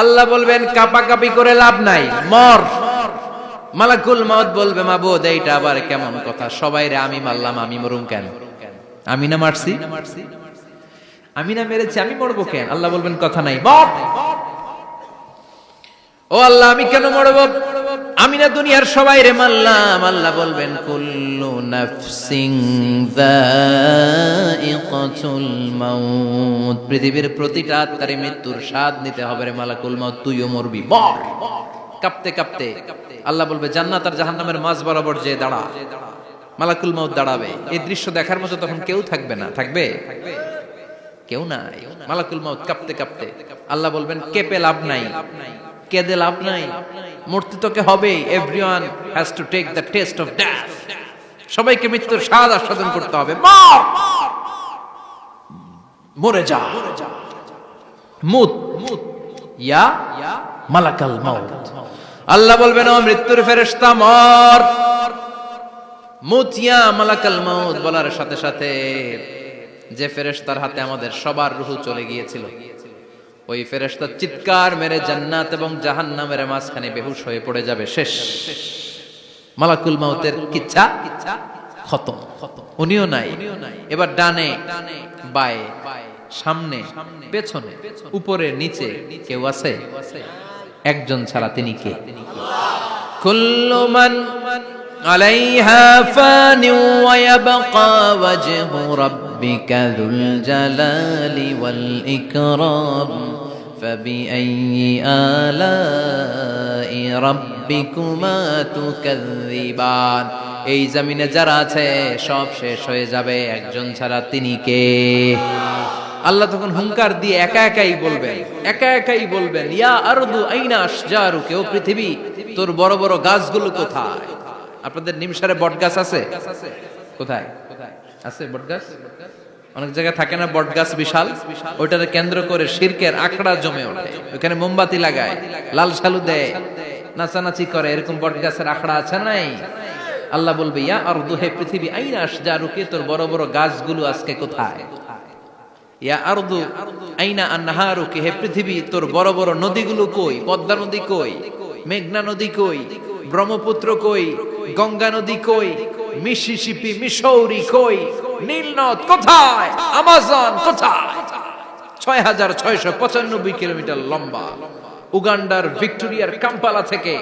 আল্লাহ বলবেন কাঁপাকাঁপি করে লাভ নাই, মর। মালাকুল মাউত বলবে মাবুদ এইটা আবার কেমন কথা, সবাই রে আমি মারলাম, আমি মরুম কেন? আমি না মারছি, আমি না মেরেছি, আমি মরবো কেন? আল্লাহ বলবেন কথা নাই, মর। ও আল্লাহ আমি কেন মরবো? আমি না দুনিয়ার সবাই রে মারলাম। আল্লাহ বলবেন কুল্লু নাফসিন যায়িকাতুল মাউত, পৃথিবীর প্রতিটা আত্মারে মৃত্যুর স্বাদ নিতে হবে রে মালাকুল মাউত, তুইও মরবি, মর। কাঁপতে কাঁপতে আল্লাহ বলবে জান্নাত আর জাহান্নামের মাঝ বরাবর যে দাঁড়া। মালাকুল মাউত দাঁড়াবে। এই দৃশ্য দেখার মতো তখন কেউ থাকবে না। থাকবে? কেউ নাই। মালাকুল মাউত কাঁপতে কাঁপতে আল্লাহ বলবেন কেঁপে লাভ নাই, কেঁদে লাভ নাই, মরতে তোকে হবে। Everyone has to take the test of death, সবাইকে মৃত্যুর স্বাদ আস্বাদন করতে হবে। মর, মরে যা, মুত, ইয়া মালাকাল মাউত। আল্লাহ বলবেন ও মৃত্যুর ফেরেশতা মর। মুত ইয়া মালাকাল মাউত বলার সাথে সাথে যে ফেরেশতার হাতে আমাদের সবার রূহ চলে গিয়েছিল, ওই ফেরেশতা চিৎকার মেরে জান্নাত এবং জাহান্নামের মাঝখানে বেহুশ হয়ে পড়ে যাবে। শেষ, মালাকুল মাউতের কিচ্ছা খতম, উনিও নাই। এবার ডানে বায়ে সামনে পেছনে উপরে নিচে কেউ আছে? একজন ছাড়া, তিনি কে? কুল্লু মান আলাইহা ফানি ওয়া ইয়াবকা ওয়াজহু রাব্বিকা যুল জালালি ওয়াল ইকরাম ফাবিআইয়ি আলাই রাব্বিকুমা তুকাযযিবান। এই জমিনে যারা আছে সব শেষ হয়ে যাবে, একজন ছাড়া, তিনি কে? আল্লাহ তখন হুঙ্কার দিয়ে একা একাই বলবেন ইয়া আরদু আইনা আশজারুকা, ও পৃথিবী তোর বড় বড় গাছগুলো কোথায়? আপনাদের নিমসারে বট গাছ আছে? কোথায় আছে বট গাছ? অনেক জায়গায় থাকে না বট গাছ বিশাল, ওইটারে কেন্দ্র করে শিরকের আখড়া জমে ওঠে, ওখানে মোমবাতি লাগায়, লাল সালু দেয়, নাচানাচি করে, এরকম বট গাছের আখড়া আছে নাই? আল্লাহ বলবে ইয়া আরদু, হে পৃথিবী, আইনা আশজারুকা, তোর বড় বড় গাছগুলো আজকে কোথায়? ইয়া আরদু আইনা আনহারুকা, হে পৃথিবী তোর বড় বড় নদীগুলো কই? পদ্মা নদী কই? মেঘনা নদী কই? ব্রহ্মপুত্র কই? গঙ্গা নদী কই? মিসিসিপি, মিসৌরি কই? নীল নদ কোথায়? আমাজন কোথায়? ৬৬৯৫ কিলোমিটার লম্বা, উগান্ডার ভিক্টোরিয়ার কাম্পালা থেকে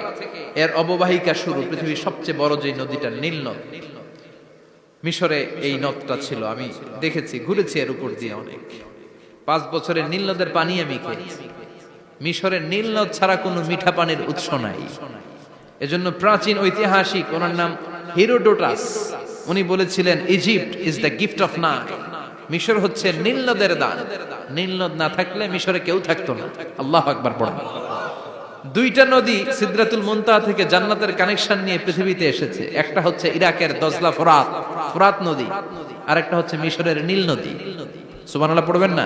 এর অববাহিকা শুরু। পৃথিবীর সবচেয়ে বড় যে নদীটা নীল নদ, মিশরে এই নদটা ছিল। আমি দেখেছি, ঘুরেছি এর উপর দিয়ে অনেক। 5 বছরের নীল নদের পানি আমি খেয়েছি। মিশরের নীল নদ ছাড়া কোনো মিঠা পানির উৎস নাই। এজন্য প্রাচীন ঐতিহাসিক, ওনার নাম হিরোডোটাস, উনি বলেছিলেন Egypt is the gift of Nile, মিশর হচ্ছে নীল নদের দান। নীল নদ না থাকলে মিশরে কেউ থাকতো না। আল্লাহু আকবার পড়েন। 2টা নদী সিদরাতুল মুনতাহা থেকে জান্নাতের কানেকশন নিয়ে পৃথিবীতে এসেছে। একটা হচ্ছে ইরাকের দজলা ফোরাত নদী, আর একটা হচ্ছে মিশরের নীল নদী। সুবহানাল্লাহ পড়বেন না?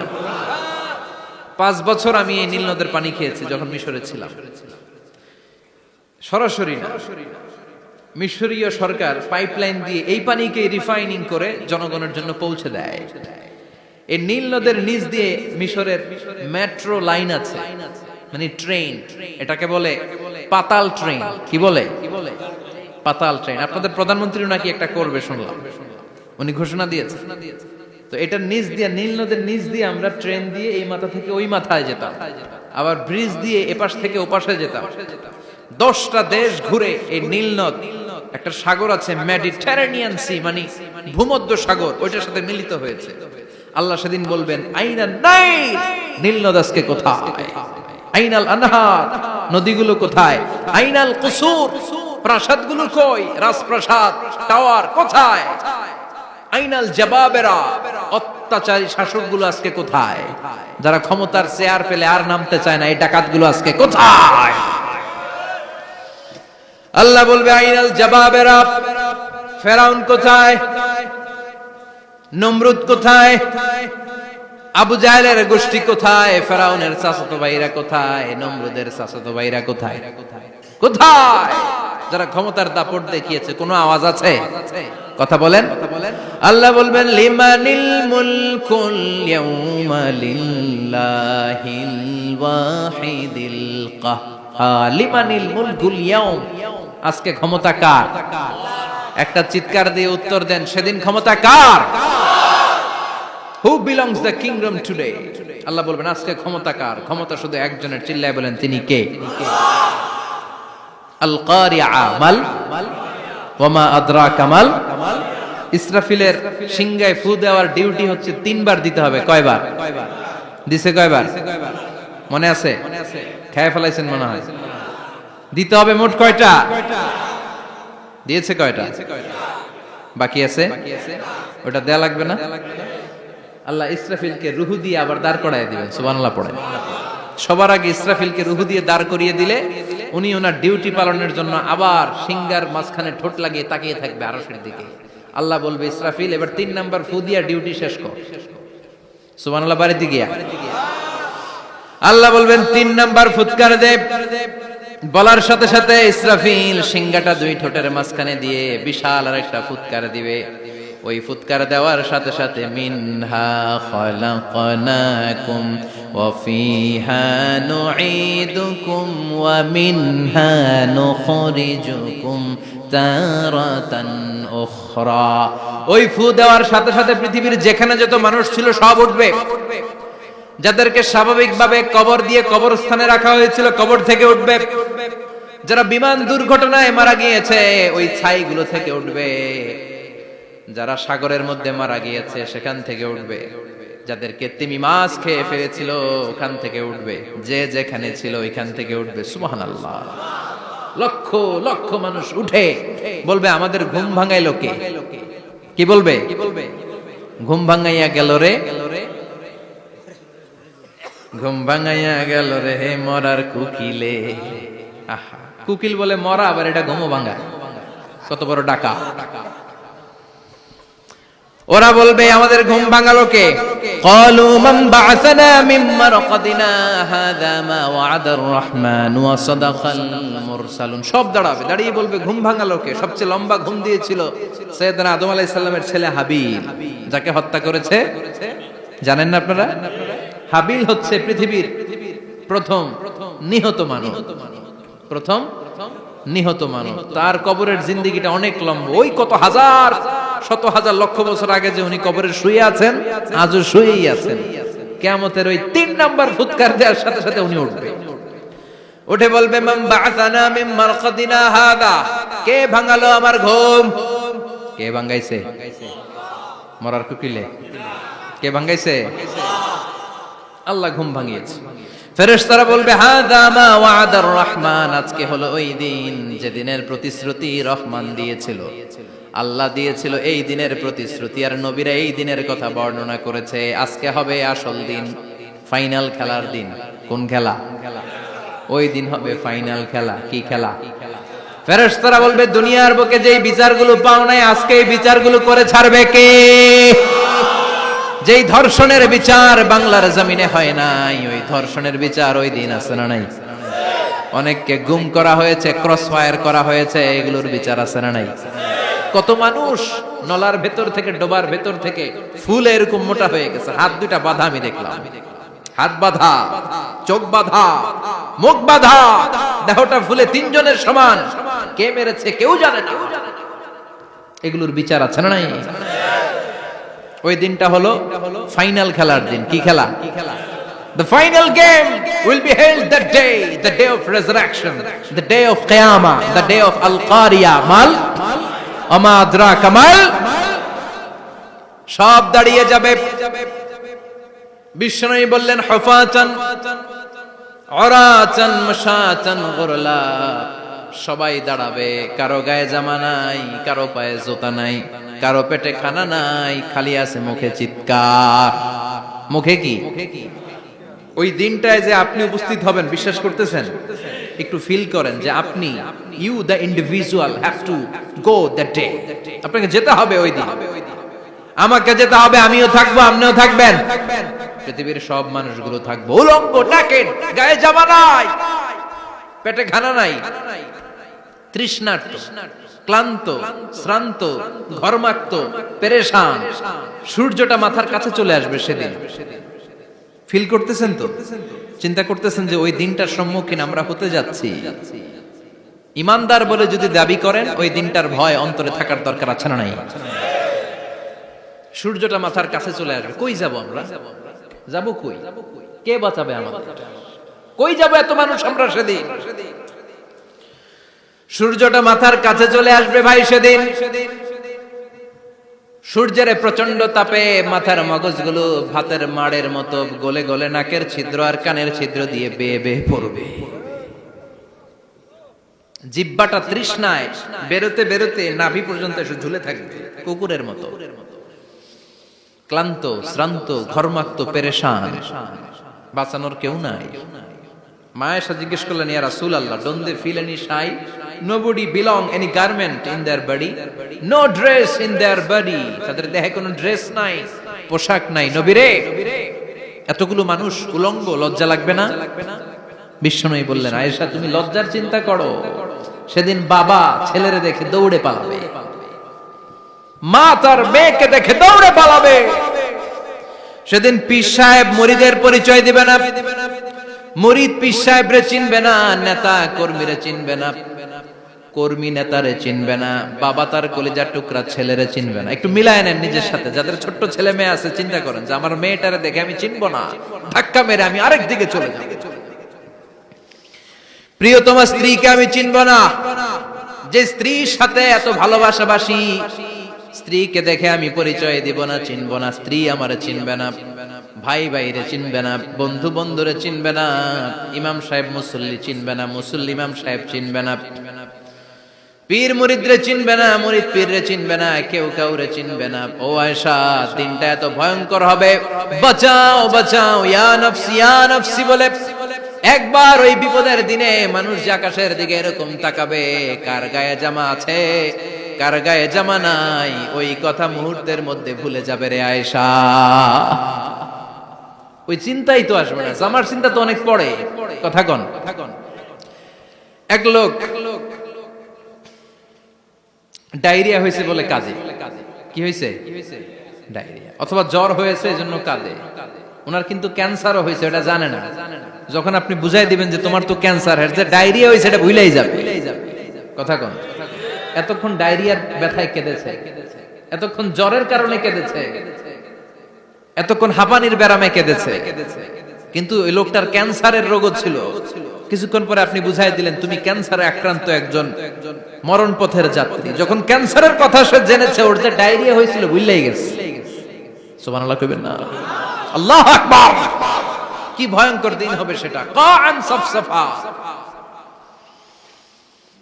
5 বছর আমি এই নীল নদের পানি খেয়েছি যখন মিশরে ছিলাম। সরাসরি না, মিশরীয় সরকার পাইপলাইন দিয়ে এই পানিকে রিফাইনিং করে জনগণের জন্য পৌঁছে দেয়। এই নীল নদের নিচ দিয়ে মিশরের মেট্রো লাইন আছে, মানে ট্রেন, এটাকে বলে পাতাল ট্রেন। কি বলে? পাতাল ট্রেন। আপনাদের প্রধানমন্ত্রী নাকি একটা করবে শুনলাম, উনি ঘোষণা দিয়েছে। তো এটার নিচ দিয়ে, নীল নদের নিচ দিয়ে আমরা ট্রেন দিয়ে এই মাথা থেকে ওই মাথায় যেতাম, আবার ব্রিজ দিয়ে এপাশ থেকে ওপাশে যেতাম। 10টা দেশ ঘুরে এই নীল নদ, একটা সাগর আছে মেডিটেরেনিয়ান সি, মানে ভূমধ্য সাগর, ওইটার সাথে মিলিত হয়েছে। আল্লাহ সেদিন বলবেন আইনা নাইল, নীল নদ আজকে কোথায়? আইনাল আনহার, নদীগুলো কোথায়? আইনাল কুসুর, প্রাসাদগুলো কই? রাজপ্রাসাদ, টাওয়ার কোথায়? আইনাল জাবাবেরা, অত্যাচারী শাসকগুলো আজকে কোথায়? যারা ক্ষমতার চেয়ার পেলে আর নামতে চায় না, এই ডাকাতগুলো আজকে কোথায়? আল্লাহ বলবে আইনাল জাবাবেরা, ফেরাউন কোথায়? নমরুদ কোথায়? আবু জাহেলের গোষ্ঠী কোথায়? ফেরাউনের চাচাতো ভাইরা কোথায়? নমরুদের চাচাতো ভাইরা কোথায়? কোথায়? যারা ক্ষমতার দাপট দেখিয়েছে, কোনো আওয়াজ আছে? কথা বলেন। আল্লাহ বলবেন লিমানিল মুলকুল ইয়াউমা লিল্লাহিল ওয়াহিদিল কাহ্হার। লিমানিল মুলকুল ইয়াউম, আজকে ক্ষমতা কার? একটা চিৎকার দিয়ে উত্তর দেন, সেদিন ক্ষমতা কার? Who belongs the kingdom today? আল্লাহ বলবেন আজকে ক্ষমতা কার? ক্ষমতা শুধু একজনের, চিল্লায় বলেন তিনি কে? আল কারিআ মাল ওয়া মা আদরাকা মাল। ইসরাফিলের সিংহায় ফু দেওয়ার ডিউটি হচ্ছে 3 বার দিতে হবে। কয়বার দিছে? কয়বার মনে আছে? খেয়ে ফেলাইছেন মনে হয়। দিতে হবে মোট কয়টা? দিয়েছে কয়টা? বাকি আছে, ওটা দেয়া লাগবে না? আল্লাহ ইসরাফিলকে রূহ দিয়ে আবার দাঁড় করায় দিবেন। সুবহানাল্লাহ পড়েন। সবার আগে ইসরাফিলকে রূহ দিয়ে দাঁড় করিয়ে দিলে উনি ওনার ডিউটি পালনের জন্য আবার সিংহার মাঝখানে ঠোঁট লাগিয়ে তাকিয়ে থাকবে আরশের দিকে। আল্লাহ বলবে ইসরাফিল এবার 3 নাম্বার ফু দিয়া ডিউটি শেষ কর। সুবহানাল্লাহ বাড়িতে গিয়া আল্লাহ বলবেন 3 নাম্বার ফুৎকার দে। বলার সাথে সাথে ইসরাফিল সিংহাটা দুই ঠোঁটের মাঝখানে দিয়ে বিশাল আরেকটা ফুৎকার দিবে। ওই ফুৎকার দেওয়ার সাথে সাথে মিনহা খলাকনাকুম ওয়া ফিহা নুঈদুকুম ওয়া মিনহা নুখরিজুকুম তারাতান উখরা। ওই ফু দেওয়ার সাথে সাথে পৃথিবীর যেখানে যত মানুষ ছিল সব উঠবে। যাদেরকে স্বাভাবিকভাবে কবর দিয়ে কবরস্থানে রাখা হয়েছিল কবর থেকে উঠবে। যারা বিমান দুর্ঘটনায় মারা গিয়েছে ওই ছাইগুলো থেকে উঠবে। যারা সাগরের মধ্যে মারা গিয়েছে সেখান থেকে উঠবে। যাদেরকে তিমি মাছ খেয়ে ফেলেছিল ওখান থেকে উঠবে। যে যেখানে ছিল ওইখান থেকে উঠবে। সুবহানাল্লাহ। লক্ষ লক্ষ মানুষ উঠে বলবে আমাদের ঘুম ভাঙাইলো কে? কি বলবে? ঘুম ভাঙাইয়া গেল রে, ঘুম ভাঙাইয়া গেল রে মরার কুকিলে। আহা, কুকিল বলে মরা, আবার এটা ঘুমো ভাঙা, কত বড় ডাকা। ওরা বলবে আমাদের ঘুম ভাঙালো কে? ক্বালু মান বা'আসানা মিন মারকাদিনা হাযা মা ওয়া'দার রহমান ওয়া সাদাকাল মুরসালুন। সব দাঁড়াবে, দাঁড়িয়ে বলবে ঘুম ভাঙালো কে? সবচেয়ে লম্বা ঘুম দিয়েছিল সাইয়েদনা আদম আলাইহিস সালামের ছেলে হাবিল, যাকে হত্যা করেছে জানেন না আপনারা? হাবিল হচ্ছে পৃথিবীর প্রথম নিহত মানব, প্রথম নিহত মানব। তার কবরের জিন্দেগিটা অনেক লম্বা। ওই কত হাজার শত হাজার লক্ষ বছর আগে যে উনি কবরে শুয়ে আছেন, আজও শুয়েই আছেন। কিয়ামতের ওই 3 নাম্বার ফুৎকার দেওয়ার সাথে সাথে উনি উঠবে। উঠে বলবে মান বা'আসানা মিন মারকাদিনা হাযা। কে ভাঙালো আমার ঘুম? কে ভাঙাইছে? মরার কুকিলে কে ভাঙাইছে? আল্লাহ ঘুম ভাঙিয়েছে। ফেরেশতারা বলবে হাযা মা ওয়া'দার রহমান। আজকে হলো ওই দিন যে দিনের প্রতিশ্রুতি রহমান দিয়েছিল, আল্লাহ দিয়েছিল। এই দিনের প্রতিশ্রুতি আর নবীরা এই দিনের কথা বর্ণনা করেছে। আজকে হবে আসল দিন, ফাইনাল খেলার দিন। কোন খেলা? ওই দিন হবে ফাইনাল খেলা। কি খেলা? ফেরেশতারা বলবে দুনিয়ার বুকে যেই বিচারগুলো পাও নাই আজকে এই বিচারগুলো করে ছাড়বে কে? যেই ধর্ষণের বিচার বাংলার জমিনে হয় নাই, ওই ধর্ষণের বিচার ওই দিন আছে না নাই? অনেককে গুম করা হয়েছে, ক্রস ফায়ার করা হয়েছে, এগুলোর বিচার আছে না নাই? কত মানুষ নলার ভেতর থেকে, ডোবার ভেতর থেকে ফুল এরকম মোটা হয়ে গেছে, হাত দুটা বাঁধা। আমি দেখলাম হাত বাঁধা, চোখ বাঁধা, মুখ বাঁধা, দেহটা ফুলে 3 জনের সমান। কে মেরেছে কেউ জানে না। এগুলোর বিচার আছে না নাই? ওই দিনটা হলো ফাইনাল খেলার দিন। কি খেলা? The final game will be held that day, the day of resurrection, the day of Qiyamah, the day of Al-Qariya. Mal আমা আদরাকা মাল। সব দাঁড়িয়ে যাবে। বিষ্ণু বললেন হুফাতান উরাতান মাশাতান গুরলা। সবাই দাঁড়াবে, কারো গায়ে জামা নাই, কারো পায়ে জুতা নাই, কারো পেটে খানা নাই, খালি আছে মুখে চিৎকার। মুখে কি? ওই দিনটায় যে আপনি উপস্থিত হবেন, বিশ্বাস করতেছেন? একটু ফিল করেন যে আপনি, you the individual have to go that day. আপনাকে যেতে হবে ওই দিন। আমাকে যেতে হবে, আমিও থাকবো, আপনিও থাকবেন, পৃথিবীর সব মানুষগুলো থাকবো উলঙ্গ, নাকেড, গায়ে জামা নাই, পেটে খানা নাই, তৃষ্ণার্ত, ক্লান্ত, শ্রান্ত, ঘর্মাক্ত, পেরেশান। সূর্যটা মাথার কাছে চলে আসবে সেদিন। ফিল করতেছেন তো? চিন্তা করতেছেন যে ওই দিনটার সম্মুখীন আমরা হতে যাচ্ছি। ইমানদার বলে যদি দাবি করেন, ওই দিনটার ভয় অন্তরে থাকার দরকার আছে না নাই? সূর্যটা মাথার কাছে চলে আসবে, কই যাব আমরা? যাব কই? কে বাঁচাবে আমাদের? কই যাব এত মানুষ আমরা সেদিন? সূর্যটা মাথার কাছে চলে আসবে ভাই সেদিন। সূর্যের প্রচন্ড তাপে মাথার মগজগুলো ভাতের মাড়ের মতো গলে গলে নাকের ছিদ্র আর কানের ছিদ্র দিয়ে বেয়ে বেয়ে পড়বে। জিহ্বাটা তৃষ্ণায় বেরোতে বেরোতে নাভি পর্যন্ত এসে ঝুলে থাকবে কুকুরের মতো। ক্লান্ত, শ্রান্ত, ঘর্মাক্ত, পেরেশান, বাঁচানোর কেউ নাই। মায়েশা জিজ্ঞেস করলেন, ইয়া রাসূলুল্লাহ, don't they feel any shy? Nobody belong any garment in their body, no dress in their body. তাদের দেহে কোনো ড্রেস নাই, পোশাক নাই। নবী রে, এতগুলো মানুষ উলঙ্গ, লজ্জা লাগবে না? বিশ্বনবী বললেন, আয়েশা তুমি লজ্জার চিন্তা করো, সেদিন বাবা ছেলেরে দেখে দৌড়ে পালাবে, মা তার মেয়েকে দেখে দৌড়ে পালাবে, সেদিন পীর সাহেব মুরিদের পরিচয় দিবে না, মুরিদ পীর সাহেবরে চিনবে না, নেতা কর্মীরে চিনবে না, কর্মী নেতারে চিনবে না, বাবা তার কলিজার টুকরা ছেলেরে চিনবে না। একটু মিলায় নেন নিজের সাথে। যাদের ছোট্ট ছেলে মেয়ে আছে চিন্তা করেন যে আমার মেয়েটারে দেখে আমি চিনবো না, ধাক্কা মেরে আমি আরেক দিকে চলে যাব। প্রিয়তমা স্ত্রীকে আমি চিনবো না, যে স্ত্রীর সাথে এত ভালোবাসাবাসি, স্ত্রীকে দেখে আমি পরিচয় দিব না, চিনবো না। স্ত্রী আমারে চিনবে না, ভাই ভাইরে চিনবে না, বন্ধু বন্ধুরে চিনবে না, ইমাম সাহেব মুসল্লি চিনবে না, মুসল্লি ইমাম সাহেব চিনবে না, পীর মুরিদরে চিনবে না, মুরিদ পীররে চিনবে না, কেউ কাউরে চিনবে না। ও আয়েশা, দিনটা এত ভয়ঙ্কর হবে, বাঁচাও বাঁচাও, ইয়া নফসি ইয়া নফসি বলে একবার ওই বিপদের দিনে মানুষ যে আকাশের দিকে এরকম তাকাবে, কার গায়ে জামা আছে কার গায়ে জামা নাই, ওই কথা মুহূর্তের মধ্যে ভুলে যাবে রে আয়েশা। ওই চিন্তাই তো আসবে না, জামার চিন্তা তো অনেক পরে। কথা কন। এক লোক ডায়রিয়া হয়েছে বলে কাঁদে। কি হয়েছে? ডায়রিয়া অথবা জ্বর হয়েছে এজন্য কাঁদে। ওনার কিন্তু ক্যান্সারও হয়েছে, এটা জানে না। যখন আপনি বুঝাই দিবেন যে তোমার তো ক্যান্সার, যে ডায়রিয়া হয়েছে এটা ভুলেই যাবে। কথা কন। এতক্ষণ ডায়রিয়ার ব্যথায় কেঁদেছে, এতক্ষণ জ্বরের কারণে কেঁদেছে, এতক্ষণ হাঁপানির ব্যারামে কেঁদেছে, কিন্তু ওই লোকটার ক্যান্সারের রোগও ছিল। কিছুক্ষণ পরে আপনি বুঝাই দিলেন তুমি ক্যান্সারে আক্রান্ত একজন মরণ পথের যাত্রী। যখন ক্যান্সারের কথা সে জেনেছে, ওর যে ডায়রিয়া হয়েছিল ভুলেই গেছে। সুবহানাল্লাহ কইবেন না? আল্লাহু আকবার। কি ভয়ঙ্কর দিন হবে সেটা। কাআন সাফসাফা,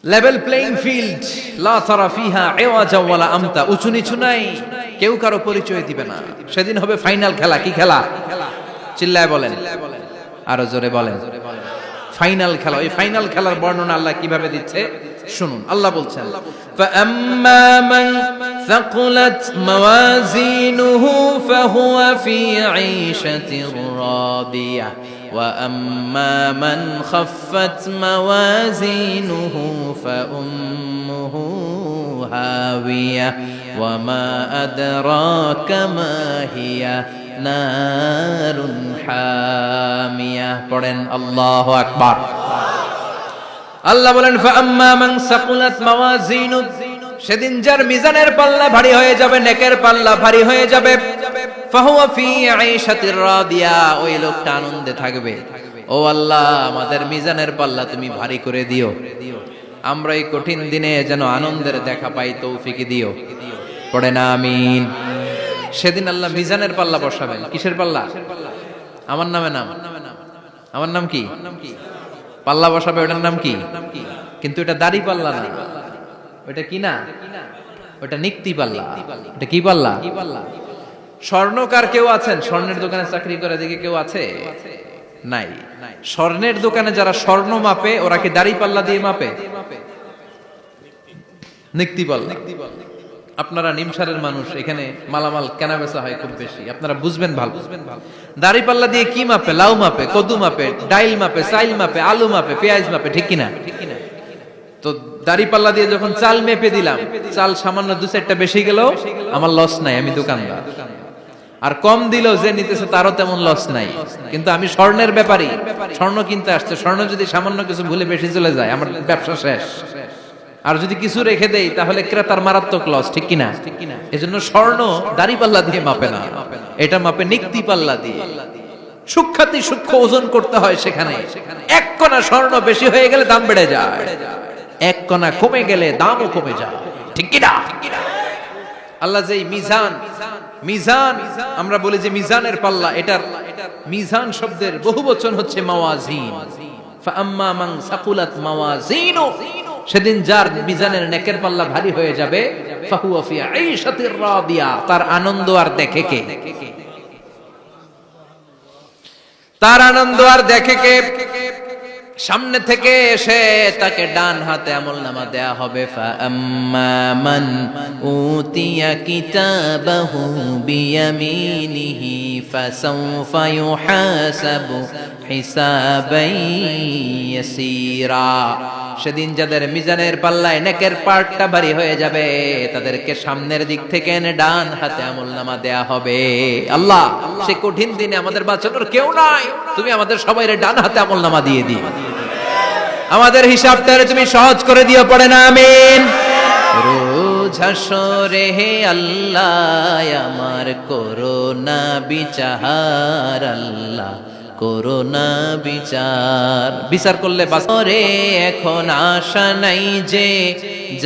লেভেল প্লেইং ফিল্ড, লা তারা ফিহা ইওয়াজা ওয়ালা আমতা, উঁচু নিচু নাই, কেউ কারো পরিচয় দিবে না। সেদিন হবে ফাইনাল খেলা। কি খেলা? চিল্লায় বলেন, আরো জোরে বলেন। ফাইনাল খেলা। ওই ফাইনাল খেলার বর্ণনা আল্লাহ কিভাবে দিচ্ছে শুনুন। আল্লাহ বলছেন, ফাআম্মা মান সাকুলাত মাওয়াজিনুহু ফাহুয়া ফি ঈশাতির রাদিয়াহ ওয়া আম্মা মান খাফফাত মাওয়াজিনুহু ফাউম্মুহু হাওিয়াহ ওয়া মা আদরাকা মা হিয়া নারুন হামিয়া। পড়েন আল্লাহু আকবার। আল্লাহ বলেন, ফাআম্মা মান সাকুলাত মাওয়াজিনু, সেদিন যার মিজানের পাল্লা ভারী হয়ে যাবে, নেকের পাল্লা ভারী হয়ে যাবে, ফাহুয়া ফি ঈশাতির রাদিয়া, ওই লোকটা আনন্দে থাকবে। ও আল্লাহ, আমাদের মিজানের পাল্লা তুমি ভারী করে দিও, আমরা এই কঠিন দিনে যেন আনন্দের দেখা পাই, তৌফিক দিও। পড়েন আমিন। সেদিন আল্লাহ মিজানের পাল্লা বসাবেন। কিসের পাল্লা? আমার নামে নাম। আমার নাম কি? পাল্লা বসাবে, ওটার নাম কি? কিন্তু এটা দাড়ি পাল্লা না, ওটা কি না, ওটা নিক্তি পাল্লা। এটা কি পাল্লা? স্বর্ণকার কেউ আছেন? স্বর্ণের দোকানে চাকরি করে দেখে কেউ আছে? নাই। স্বর্ণের দোকানে যারা স্বর্ণ মাপে, ওরা কি দাড়ি পাল্লা দিয়ে মাপে? নিক্তি পাল্লা। আপনারা নিমসারের মানুষ, এখানে মালামাল কেনা বেচা হয় খুব বেশি, আপনারা বুঝবেন ভালো। দাড়ি পাল্লা দিয়ে কি মাপে? লাউ মাপে, কদু মাপে, ডাইল মাপে, চাইল মাপে, আলু মাপে, পেঁয়াজ মাপে, ঠিক কিনা? তো দাড়ি পাল্লা দিয়ে যখন চাল মেপে দিলাম, চাল সামান্য দু চারটা বেশি গেল, আমার লস নাই, আমি দোকানদার। আর কম দিল যে নিতেছে তারও তেমন লস নাই। কিন্তু আমি স্বর্ণের ব্যাপারী, স্বর্ণ কিনতে আসছে, স্বর্ণ যদি সামান্য কিছু ভুলে বেশি চলে যায়, আমার ব্যবসা শেষ। আর যদি কিছু রেখে দেই তাহলে ক্রেতার মারাত্মক লস, ঠিক কিনা? এজন্য স্বর্ণ দাড়ি পাল্লা দিয়ে মাপে না, এটা মাপে নিক্তি পাল্লা দিয়ে। সূক্ষ্মাতি সূক্ষ্ম ওজন করতে হয় সেখানে। এক কণা স্বর্ণ বেশি হয়ে গেলে দাম বেড়ে যায়, এক কণা কমে গেলে দামও কমে যায়, ঠিক কিনা? আল্লাহ যে মিজান, মিজান আমরা বলি যে মিজানের পাল্লা, এটার মিজান শব্দের বহুবচন হচ্ছে মাওয়াজিন। ফাআম্মা মান সাকুলাত মাওয়াজিনু, সেদিন যার মিজানের নেকের পাল্লা ভারী হয়ে যাবে, ফাহুয়া ফি ঈশাতির রাদিয়া, তার আনন্দ আর দেখে কে? তার আনন্দ আর দেখে কে? সামনে থেকে এসে তাকে ডান হাতে আমলনামা দেয়া হবে। ফাআম্মা মান উতিয়া কিতাবাহু বিয়ামিনিহি ফাসাউফা ইউহাসাবু হিসাবান ইয়াসীরা। সেদিন যাদের মিজানের পাল্লায় নেকের পার্টটা ভারী হয়ে যাবে তাদেরকে সামনের দিক থেকে এনে ডান হাতে আমলনামা দেয়া হবে। আল্লাহ, সে কঠিন দিনে আমাদের বাঁচানোর কেউ নাই, তুমি আমাদের সবাইরে ডান হাতে আমলনামা দিয়ে দিও, আমাদের হিসাবটা তুমি সহজ করে দিও, পড়ে না আমিন। রোজ হাসরে হে আল্লাহ আমার করোনা বিচার, আল্লাহ করোনা বিচার। বিচার করলে বাসরে এখন আশা নাই যে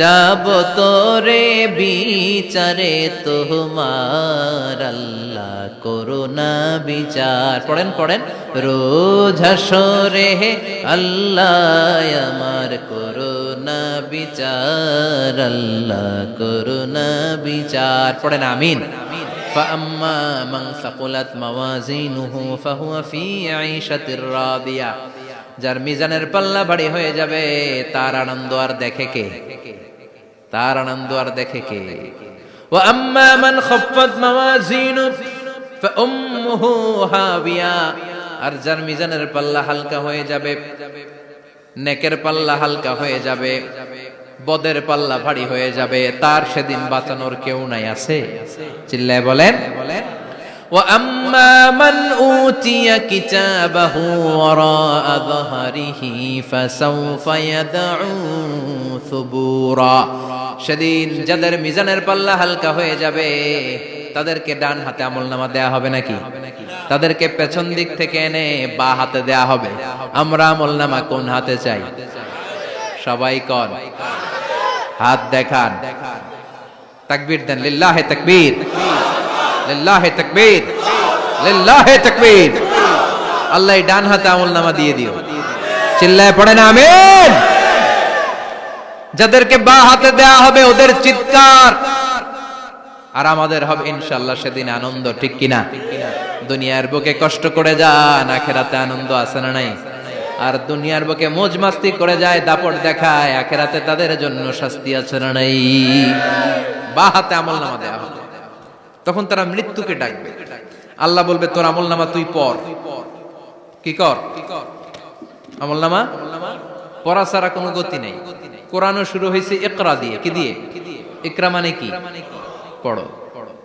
যাব তোরে বিচারে তোমার, আল্লাহ করোনা বিচার। পড়েন পড়েন, রোজ হাসরে হে আল্লাহ আমার করোনা বিচার, আল্লাহ করোনা বিচার। পড়েন আমিন। فأما من ثقلت موازينه فهو في عيشة راضية। যার মিজানের পাল্লা ভারী হয়ে যাবে তার আনন্দ আর দেখে কে, তার আনন্দ আর দেখে কে। وأما من خفت موازينه فأمه هاوية। আর যার মিজানের পাল্লা হালকা হয়ে যাবে, নেকের পাল্লা হালকা হয়ে যাবে, বদের পাল্লা ভারী হয়ে যাবে, তার সেদিন বাঁচানোর কেউ নাই। আছে? চিল্লায় বলেন। وَأَمَّا مَنْ أُوتِيَ كِتَابَهُ وَرَاءَ ظَهْرِهِ فَسَوْفَ يَدْعُو ثُبُورًا। সেদিন যাদের মিজানের পাল্লা হালকা হয়ে যাবে তাদেরকে ডান হাতে আমলনামা দেয়া হবে নাকি? তাদেরকে পেছন দিক থেকে এনে বা হাতে দেয়া হবে। আমরা আমলনামা কোন হাতে চাই? সবাই কোন হাত দেখান, তাকবীর দেন, লিল্লাহে তাকবীর, লিল্লাহে তাকবীর, লিল্লাহে তাকবীর। আল্লাহ ডান হাতে আমলনামা দিয়ে দিও, চিল্লায় পড়েন আমিন। যাদেরকে বা হাতে দেয়া হবে ওদের চিৎকার আর আমাদের হবে ইনশাআল্লাহ সেদিন আনন্দ, ঠিক কিনা? দুনিয়ার বুকে কষ্ট করে যান, আখিরাতে আনন্দ আছে না নাই? আর দুনিয়ার বুকে মौज মাস্তি করে যায়, দাপট দেখায়, আখিরাতে তাদের জন্য শাস্তি আছে না নাই? বা হাতে আমলনামা দেয়া হবে। তখন তারা মৃত্যুকে ডাকবে, আল্লাহ বলবে তোর আমলনামা তুই পড়। কি কর? আমলনামা পড়া ছাড়া কোনো গতি নেই। কোরআনও শুরু হয়েছে ইকরা দিয়ে। কি দিয়ে? ইকরা মানে কি? পড়ো।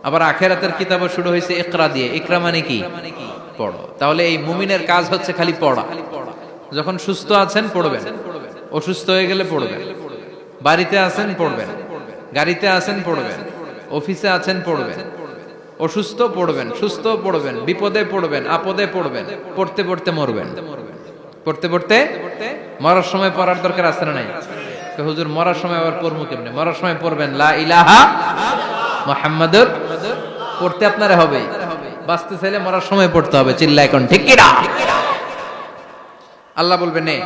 আবার আখিরাতের কিতাবও শুরু হয়েছে ইকরা দিয়ে। ইকরা মানে কি? পড়ো। তাহলে এই মুমিনের কাজ হচ্ছে খালি পড়া। যখন সুস্থ আছেন পড়বেন, অসুস্থ হয়ে গেলে পড়বেন, বাড়িতে আছেন পড়বেন, গাড়িতে আছেন পড়বেন, অফিসে আছেন পড়বেন, অসুস্থ পড়বেন, সুস্থ পড়বেন, বিপদে পড়বেন, আপদে পড়বেন, পড়তে পড়তে মরবেন। পড়তে পড়তে মরার সময় পড়ার দরকার আছে না নাই? হুজুর মরার সময় আবার পড়বো কেমনে? মরার সময় পড়বেন লা ইলাহা মুহাম্মাদুর, পড়তে আপনারে হবে। বাঁচতে চাইলে মরার সময় পড়তে হবে, চিল্লা এখন ঠিক কিনা? আল্লাহ বলবে নে,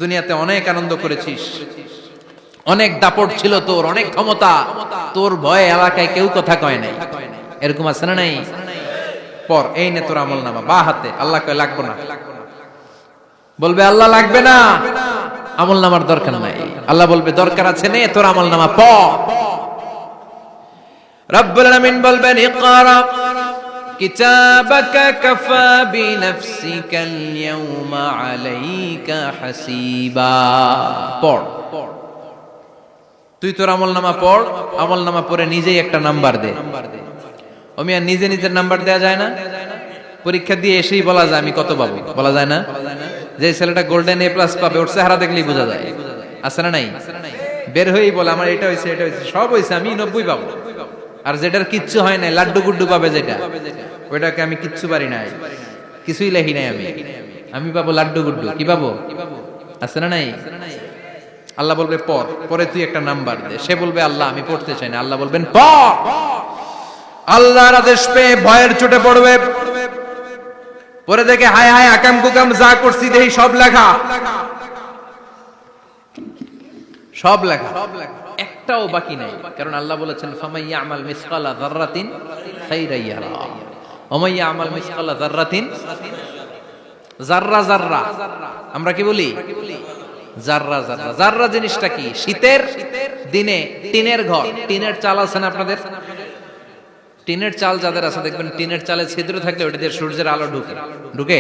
দুনিয়াতে অনেক আনন্দ করেছিস, অনেক দাপট ছিল তোর, অনেক ক্ষমতা, তোর ভয়ে এলাকায় কেউ কথা কয় নাই। এরকম আছে না নাই? পর এই নে তোর আমলনামা বা হাতে। আল্লাহ কয় লাগবে না। বলবে আল্লাহ লাগবে না, আমলনামার দরকার নাই। আল্লাহ বলবে দরকার আছে, নে তোর আমলনামা পড়। রব্বুল আলামিন বলবেন ইকরা কিতাবাকা কাফা বিনাফসিকাল ইয়াওমা আলাইকা হাসিবা। পড়, তুই তোর আমলনামা পড়। আমলনামা পড়ে নিজেই একটা নাম্বার দে। আমি আর নিজে নিজের নাম্বার দেয়া যায় না? পরীক্ষা দিয়ে এসেই বলা যায় আমি কত পাবো, বলা যায় না? যে ছেলেটা গোল্ডেন এ প্লাস পাবে ওর চেহারা দেখলেই বোঝা যায়, আছে না নাই? বের হয়েই বলে আমার এটা হয়েছে, এটা হয়েছে, সব হয়েছে, আমি 90 পাবো। আর যেটার কিচ্ছু হয় নাই, লাড্ডু গুড্ডু পাবে যেটা, ওইটাকে আমি কিচ্ছু পারি নাই, কিছুই লেখি নাই আমি পাবো লাড্ডু গুড্ডু। কি পাবো? আছে না নাই? আল্লাহ বলবে পড়, পরে তুই একটা নাম্বার দে। সে বলবে আল্লাহ আমি পড়তে চাই না। আল্লাহ বলবেন পড়। আল্লাহর আদেশ পেয়ে ভয়ের চোটে পড়বে, পরে দেখে হায় হায় আকাম কুকাম যা করছি দেখি সব লেখা, সব লেখা, একটাও বাকি নাই। কারণ আল্লাহ বলেছেন ফামাইয়া আমাল মিসকালা যাররাতিন খাইরান ইয়ারা ওয়া মাইয়া আমাল মিসকালা যাররাতিন। জাররা জাররা, আমরা কি বলি? জাররা জাররা। জাররা জিনিসটা কি? শীতের দিনে টিনের ঘর, টিনের চাল আছে না আপনাদের? টিনের চাল যাদের আছে দেখবেন টিনের চালে ছিদ্র থাকলে ওটা দিয়ে সূর্যের আলো ঢুকে ঢুকে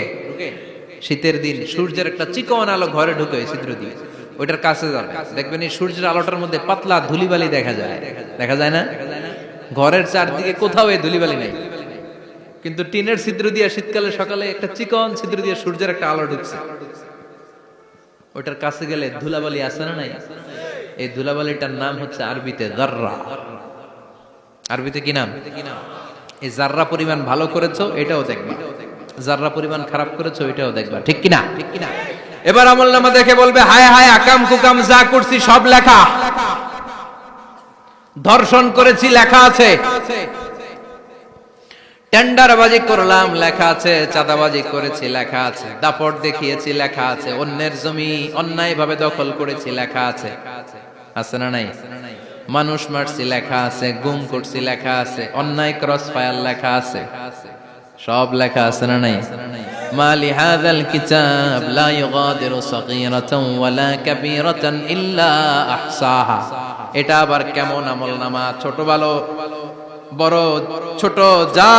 শীতের দিন সূর্যের একটা চিকন আলো ঘরে ঢুকে ওই ছিদ্র দিয়ে, ওইটার কাছে যাবে দেখবেন এই সূর্যের আলোটার মধ্যে পাতলা ধুলিবালি দেখা যায়, দেখা যায় না? ঘরের চারদিকে কোথাও এই ধুলিবালি নাই, কিন্তু টিনের ছিদ্র দিয়ে শীতকালে সকালে একটা চিকন ছিদ্র দিয়ে সূর্যের একটা আলো ঢুকছে, ওটার কাছে গেলে ধুলাবালি আছে না নাই? এই ধুলাবালিটার নাম হচ্ছে আরবিতে জাররা। আরবিতে কি নাম? এই জাররা পরিমাণ ভালো করেছো এটাও দেখবা, জাররা পরিমাণ খারাপ করেছো এটাও দেখবা, ঠিক কিনা? এবার আমলনামা দেখে বলবে হায় হায় আকাম কুকাম যা করছি সব লেখা, ধর্ষণ করেছি লেখা আছে, টেন্ডারবাজি করলাম লেখা আছে, চাঁদাবাজি করেছি লেখা আছে, দাপট দেখিয়েছি লেখা আছে, অন্যের জমি অন্যায়ভাবে দখল করেছি লেখা আছে, আছে না নাই? মানুষ মারছি লেখা আছে, গুম করছি লেখা আছে, অন্যায় ক্রস ফায়ার লেখা আছে, সব লেখা আছে না নাই? মালি হাযাল কিতাব লা ইউগাদিরু সাগীরাতান ওয়ালা কাবীরাতান ইল্লা আহসাহা। এটা আবার কেমন আমলনামা? ছোট ভালো বড় ছোট যা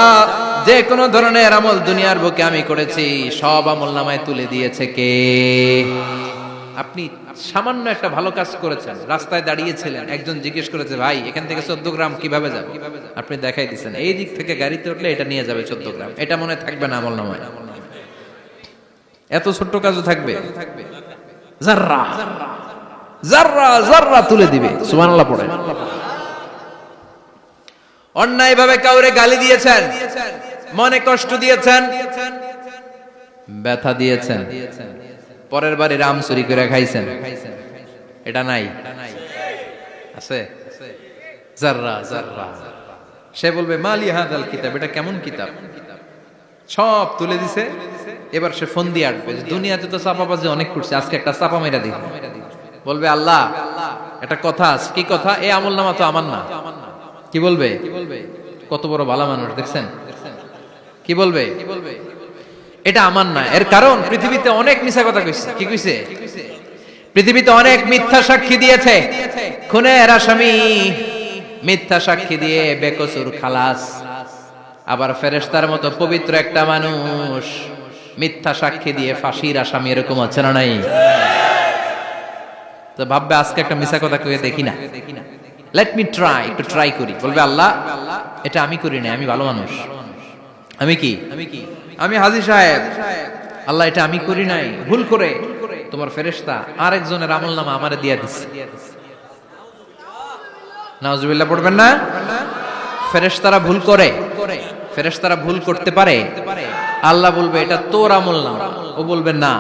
যে কোনো ধরনের আমল দুনিয়ার বুকে আমি করেছি সব আমলনামায় তুলে দিয়েছে কে? আপনি সামান্য একটা ভালো কাজ করেছেন, রাস্তায় দাঁড়িয়েছিলেন, একজন জিজ্ঞেস করেছে ভাই এখান থেকে 14 গ্রাম কিভাবে যাবে, আপনি দেখাই দিচ্ছেন এই দিক থেকে গাড়িতে উঠলে এটা নিয়ে যাবে 14 গ্রাম, এটা মনে থাকবে না আমলনামায়? এত ছোট্ট কাজও থাকবে? জাররা জাররা জাররা তুলে দিবে। সুবহানাল্লাহ পড়ে। অন্যায়ভাবে কাউরে গালি দিয়েছেন, মনে কষ্ট দিয়েছেন, ব্যথা দিয়েছেন, পরের বাড়ি রাম চুরি করে খাইছেন, এটা নাই? আছে জাররা জাররা। সে বলবে মালি হাযাল কিতাব, এটা কেমন কিতাব? সব তুলে দিছে। এবার সে ফোন দিয়ে আসবে, দুনিয়াতে তো চাপাবাজি অনেক করছে, আজকে একটা চাপা মেরা দিই। বলবে আল্লাহ একটা কথা আছে। কি কথা? এই আমলনামা তো আমার না। কি বলবে? কত বড় ভালো মানুষ দেখছেন? কি বলবে? এটা আমার না। এর কারণ পৃথিবীতে অনেক মিথ্যা কথা কইছে। কি কইছে? পৃথিবীতে অনেক মিথ্যা সাক্ষী দিয়েছে, খুনের আসামি মিথ্যা সাক্ষী দিয়ে বেকসুর খালাস। আবার ফেরেশতার মতো পবিত্র একটা মানুষ মিথ্যা সাক্ষী দিয়ে ফাঁসির আসামি, এরকম আছে না নাই? তো ভাববে আজকে একটা মিথ্যা কথা কয়ে দেখি না, লেট মি ট্রাই, একটু ট্রাই করি। বলবে আল্লাহ এটা আমি করি না, আমি ভালো মানুষ। আমি কি? আমি হাজী সাহেব। আল্লাহ এটা আমি করি নাই, ভুল করে তোমার ফেরেশতা আরেকজনের আমলনামা আমারে দিয়ে দিছে। নাউজুবিল্লাহ পড়বেন না? ফেরেশতারা ভুল করে, ফেরেশতারা ভুল করতে পারে। আল্লাহ বলবে এটা তোর আমলনামা, ও বলবে না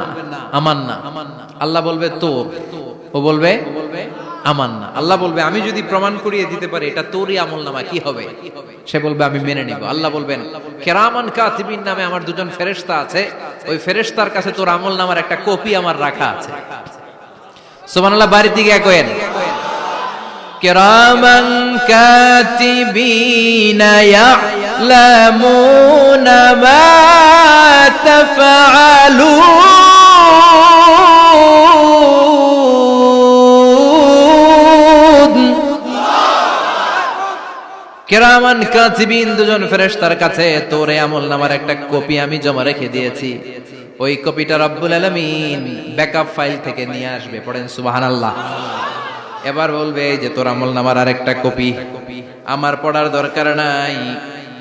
আমার না। আল্লাহ বলবে তোর, ও বলবে আমার না। আল্লাহ বলবে আমি যদি প্রমাণ করিয়ে দিতে পারি এটা তোরই আমলনামা, কি হবে? সে বলবে আমি মেনে নিব। আল্লাহ বলবেন কিরামান কাতিবিন নামে আমার দুজন ফেরেশতা আছে, ওই ফেরেশতার কাছে তোর আমলনামার একটা কপি আমার রাখা আছে। সুবহানাল্লাহ। বাড়িতে গিয়ে কয়েন কিরামান কাতিবিনা ইয়ালামুনা মা তাফআলুন। কিরামান কাতিবিন দুজন ফেরেশতার কাছে তোর আমলনামার একটা কপি আমি জমা রেখে দিয়েছি। ওই কপিটা রব্বুল আলামিন ব্যাকআপ ফাইল থেকে নিয়ে আসবে। পড়েন সুবহানাল্লাহ। এবার বলবে এই যে তোর আমলনামার আরেকটা কপি, আমার পড়ার দরকার নাই।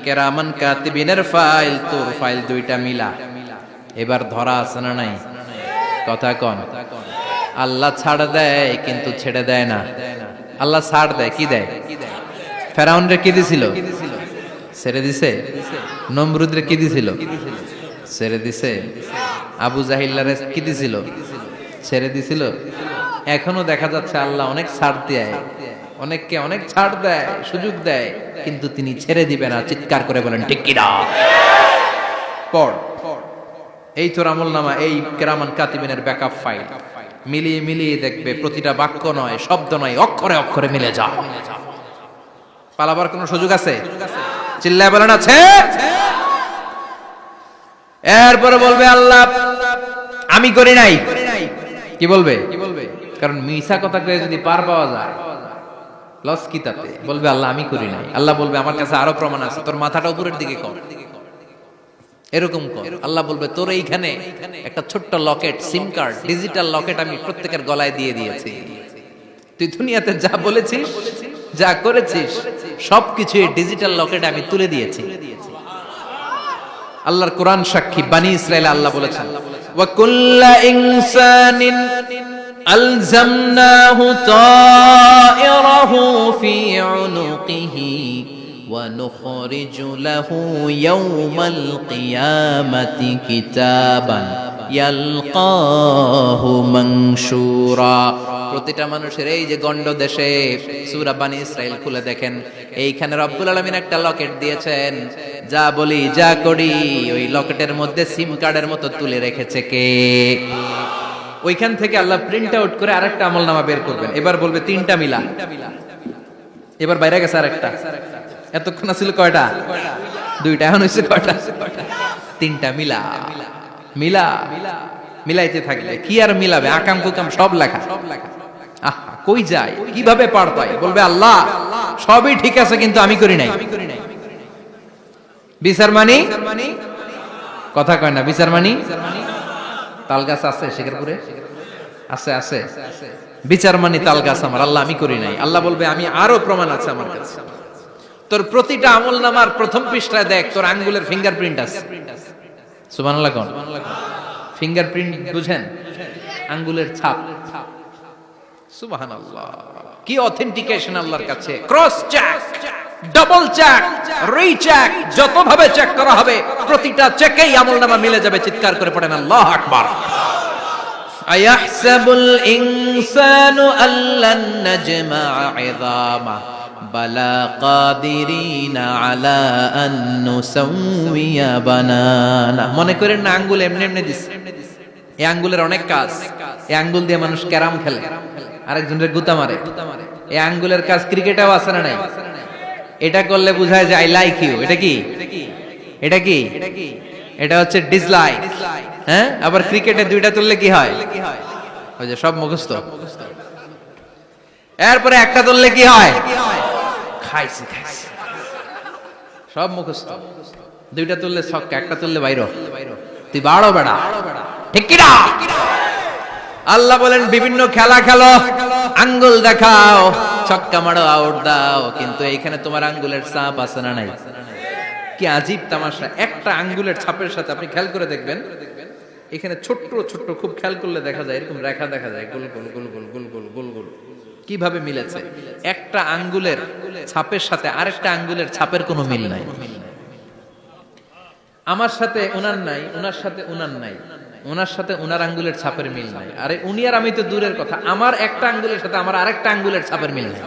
কিরামান কাতিবিনের ফাইল তোর ফাইল দুইটা মিলা। এবার ধরা আছে না নাই? কথা কোন? আল্লাহ ছাড় দেয় কিন্তু ছেড়ে দেয় না। আল্লাহ ছাড় দেয়, কি দেয়? ফেরাউনরে কি দিছিল? ছেড়ে দিছে। নমরুদরে কি দিছিল? ছেড়ে দিছে। আবু জাহিল্লারে কি দিছিল? ছেড়ে দিছিল। এখনো দেখা যাচ্ছে আল্লাহ অনেক ছাড় দেয়, অনেককে অনেক ছাড় দেয়, সুযোগ দেয়, কিন্তু তিনি ছেড়ে দিবে না। চিৎকার করে বলেন ঠিক কি না? পড় এই তোর আমলনামা, এই কিরামান কাতিবিনের ব্যাকআপ ফাইল মিলিয়ে মিলিয়ে দেখবে প্রতিটা বাক্য নয়, শব্দ নয়, অক্ষরে অক্ষরে মিলে যা। পালাবার কোন সুযোগ আছে? চিল্লায় বলেন আছে। এরপরে বলবে আল্লাহ আমি করি নাই। কি বলবে? কারণ মিছা কথা কয়ে যদি পার পাওয়া যায়, লস কি তাতে? বলবে আল্লাহ আমি করি নাই। আল্লাহ বলবে আমার কাছে আরো প্রমাণ আছে, তোর মাথাটা উপরের দিকে কর, এরকম কর। আল্লাহ বলবে তোর এইখানে একটা ছোট্ট লকেট, সিম কার্ড, ডিজিটাল লকেট আমি প্রত্যেকের গলায় দিয়ে দিয়েছি। তুই দুনিয়াতে যা বলেছিস, যা করেছিস, সবকিছু এই ডিজিটাল লকেটে আমি তুলে দিয়েছি। আল্লাহর কোরআন সাক্ষী, বানি ইসরাইল আল্লাহ বলেছেন ওয়া কুল্লা ইনসানিন আলজামনাহু তায়রাহু ফি উনুকিহি ওয়া নুখরিজু লাহু ইয়াওমাল কিয়ামাতি কিতাবান ইয়ালকাহু মানশুরা। প্রতিটা মানুষের এই যে গন্ড দেশে সূরা বানি ইসরাইল খুলে দেখেন, এইখানে রব্বুল আলামিন একটা লকেট দিয়েছেন। যা বলি যা করি ওই লকেটের মধ্যে সিম কার্ডের মতো তুলে রেখেছে কে? ওইখান থেকে আল্লাহ প্রিন্ট আউট করে আরেকটা আমলনামা বের করবেন। এবার বলবে তিনটা মিলা, এবার বাইরে গেছে আরেকটা। এতক্ষণ ছিল কয়টা? দুইটা। এখন হয়েছে কয়টা? তিনটা। মিলা মিলা মিলাইতে থাকবে। কি আর মিলাবে? আকাম কুকাম সব লেখা। আহা, কই যায়, কিভাবে পার পায়? বলবে আল্লাহ সবই ঠিক আছে কিন্তু আমি করি নাই। বিচার মানি কথা কয় না। বিচার মানি তাল গাছ আছে শেখরপুরে? আছে আছে। বিচার মানি তাল গাছ আমার। আল্লাহ আমি করি নাই। আল্লাহ বলবে আমি আরো প্রমাণ আছে আমার কাছে। তোর প্রতিটা আমলনামার প্রথম পৃষ্ঠায় দেখ তোর আঙ্গুলের ফিঙ্গারপ্রিন্ট আছে। সুবহানাল্লাহ কোন? ফিঙ্গারপ্রিন্ট বুঝেন? আঙ্গুলের ছাপ। সুবহানাল্লাহ, কি অথেন্টিকেশন আল্লাহর কাছে। Cross check, double check, recheck, যতভাবে চেক করা হবে প্রতিটা চেকেই আমলনামা মিলে যাবে। চিৎকার করে পড়েন আল্লাহু আকবার। আয়াহসাবুল ইনসানু আল্লান নাজমা'a 'ইযামা বালা কাদিরিনা আলা আন নুসাউইয়া বানানা। মনে করেন না আঙ্গুল এমনি এমনি দিছে। এই আঙ্গুলের অনেক কাজ। এই আঙ্গুল দিয়ে মানুষ ক্যারাম খেলে, আরেকজনের গুতা মারে। এই আঙ্গুলের কাজ ক্রিকেটেও আছে না নাই? এটা করলে বোঝায় যে আই লাইক ইউ। এটা কি? এটা কি? এটা হচ্ছে ডিসলাইক। হ্যাঁ, আবার ক্রিকেটে দুইটা তুললে কি হয়? ওই যে সব মুখস্থ। এরপরে একটা তুললে কি হয়? খাইছে খাইছে, সব মুখস্থ। দুইটা তুললে ছক্কা, একটা তুললে বাইরে। তুই বাড়ো বেড়া, ঠিক কি না? আল্লাহ বলেন বিভিন্ন খেলা খেলো, আঙ্গুল দেখাও, ছক্কা মারো, আউট দাও, কিন্তু এইখানে তোমার আঙ্গুলের ছাপ আছে না নাই? কি আজীব তামাশা! একটা আঙ্গুলের ছাপের সাথে আপনি খেয়াল করে দেখবেন, এখানে ছোট্ট ছোট্ট, খুব খেয়াল করলে দেখা যায় এরকম রেখা দেখা যায়, গোল গোল গোল গোল গোল গোল গোল গোল। কিভাবে মিলেছে? একটা আঙ্গুলের ছাপের সাথে আরেকটা আঙ্গুলের ছাপের কোনো মিল নাই। আমার সাথে উনার নাই, উনার সাথে উনার নাই, উনার সাথে উনার আঙ্গুলের ছাপের মিল নাই। আরে উনি আর আমি তো দূরের কথা, আমার একটা আঙ্গুলের সাথে আমার আরেকটা আঙ্গুলের ছাপের মিল নাই।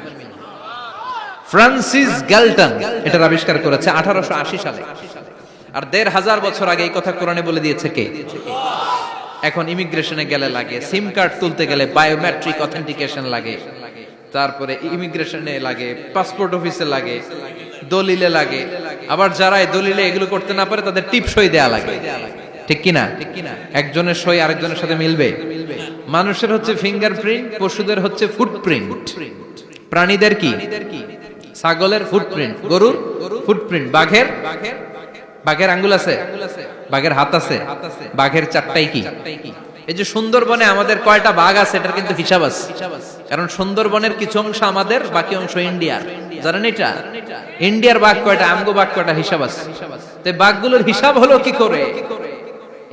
ফ্রান্সিস গ্যালটন এটার আবিষ্কার করেছে 1880 সালে। আর 1500 বছর আগে এই কথা কোরআনে বলে দিয়েছে কে? এখন ইমিগ্রেশনে গেলে লাগে, সিম কার্ড তুলতে গেলে বায়োমেট্রিক অথেন্টিকেশন লাগে, তারপরে ইমিগ্রেশনে লাগে, পাসপোর্ট অফিসে লাগে, দলিলে লাগে, আবার যারা দলিলে এগুলো করতে না পারে তাদের টিপ সই দেয়া লাগে, ঠিক কিনা? একজনের সই আরেকজনের সাথে মিলবে? মানুষের হচ্ছে ফিঙ্গারপ্রিন্ট, পশুদের হচ্ছে ফুটপ্রিন্ট। প্রাণীদের কি? ছাগলের ফুটপ্রিন্ট, গরুর ফুটপ্রিন্ট, বাঘের আঙ্গুল আছে, বাঘের হাত আছে, বাঘের চারটাই কি? এই যে সুন্দরবনে আমাদের কয়টা বাঘ আছে এটার কিন্তু হিসাব আছে, কারণ সুন্দরবনের কিছু অংশ আমাদের, বাকি অংশ ইন্ডিয়ার। জানেন এটা? ইন্ডিয়ার বাঘ কয়টা, আমগো বাঘ কয়টা, হিসাব আছে। তো বাঘগুলোর হিসাব হলো কি করে?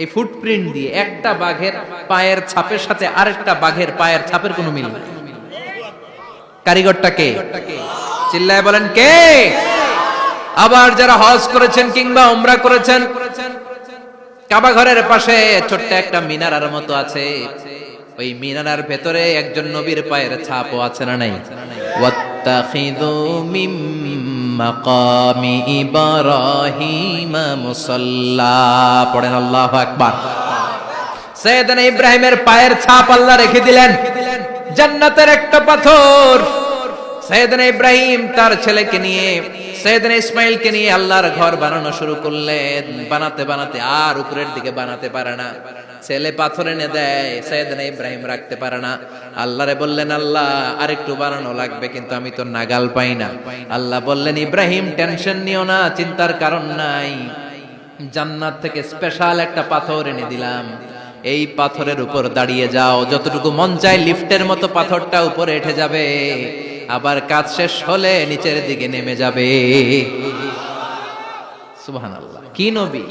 এই ফুটপ্রিন্ট দিয়ে। একটা বাঘের পায়ের ছাপের সাথে আরেকটা বাঘের পায়ের ছাপের কোনো মিল নেই। কারিগরটা কে? চিল্লায় বলেন কে? আবার যারা হজ করেছেন কিংবা উমরা করেছেন, কাবা ঘরের পাশে ছোট্ট একটা মিনারার মতো আছে, ওই মিনারার ভেতরে একজন নবীর পায়ের ছাপও আছে না নাই? ওয়াত্তাখিযু মিম মাকামি ইব্রাহিম মুসাল্লা। পড়েন আল্লাহু আকবার। সাইয়েদনা ইব্রাহিমের পায়ের ছাপ আল্লাহ রেখে দিলেন জান্নাতের একটা পাথর। সাইয়েদনা ইব্রাহিম তার ছেলেকে নিয়ে, সাইয়েদনা ইসমাইলকে নিয়ে আল্লাহর ঘর বানানো শুরু করলেন। বানাতে বানাতে আর উপরের দিকে বানাতে পারে না, ছেলে পাথর এনে দেয়, সাইয়েদনা ইব্রাহিম রাখতে পারে না। আল্লাহরে বললেন, আল্লাহ আরেকটু বাড়ানো লাগবে, কিন্তু আমি তো নাগাল পাই না। আল্লাহ বললেন, ইব্রাহিম টেনশন নিও না, চিন্তার কারণ নাই, জান্নাত থেকে স্পেশাল একটা পাথর এনে দিলাম, এই পাথরের উপর দাঁড়িয়ে যাও, যতটুকু মন চায় লিফটের মতো পাথরটা উপরে উঠে যাবে, আবার কাজ শেষ হলে নিচের দিকে নেমে যাবে। সুবহানাল্লাহ। কি নবী!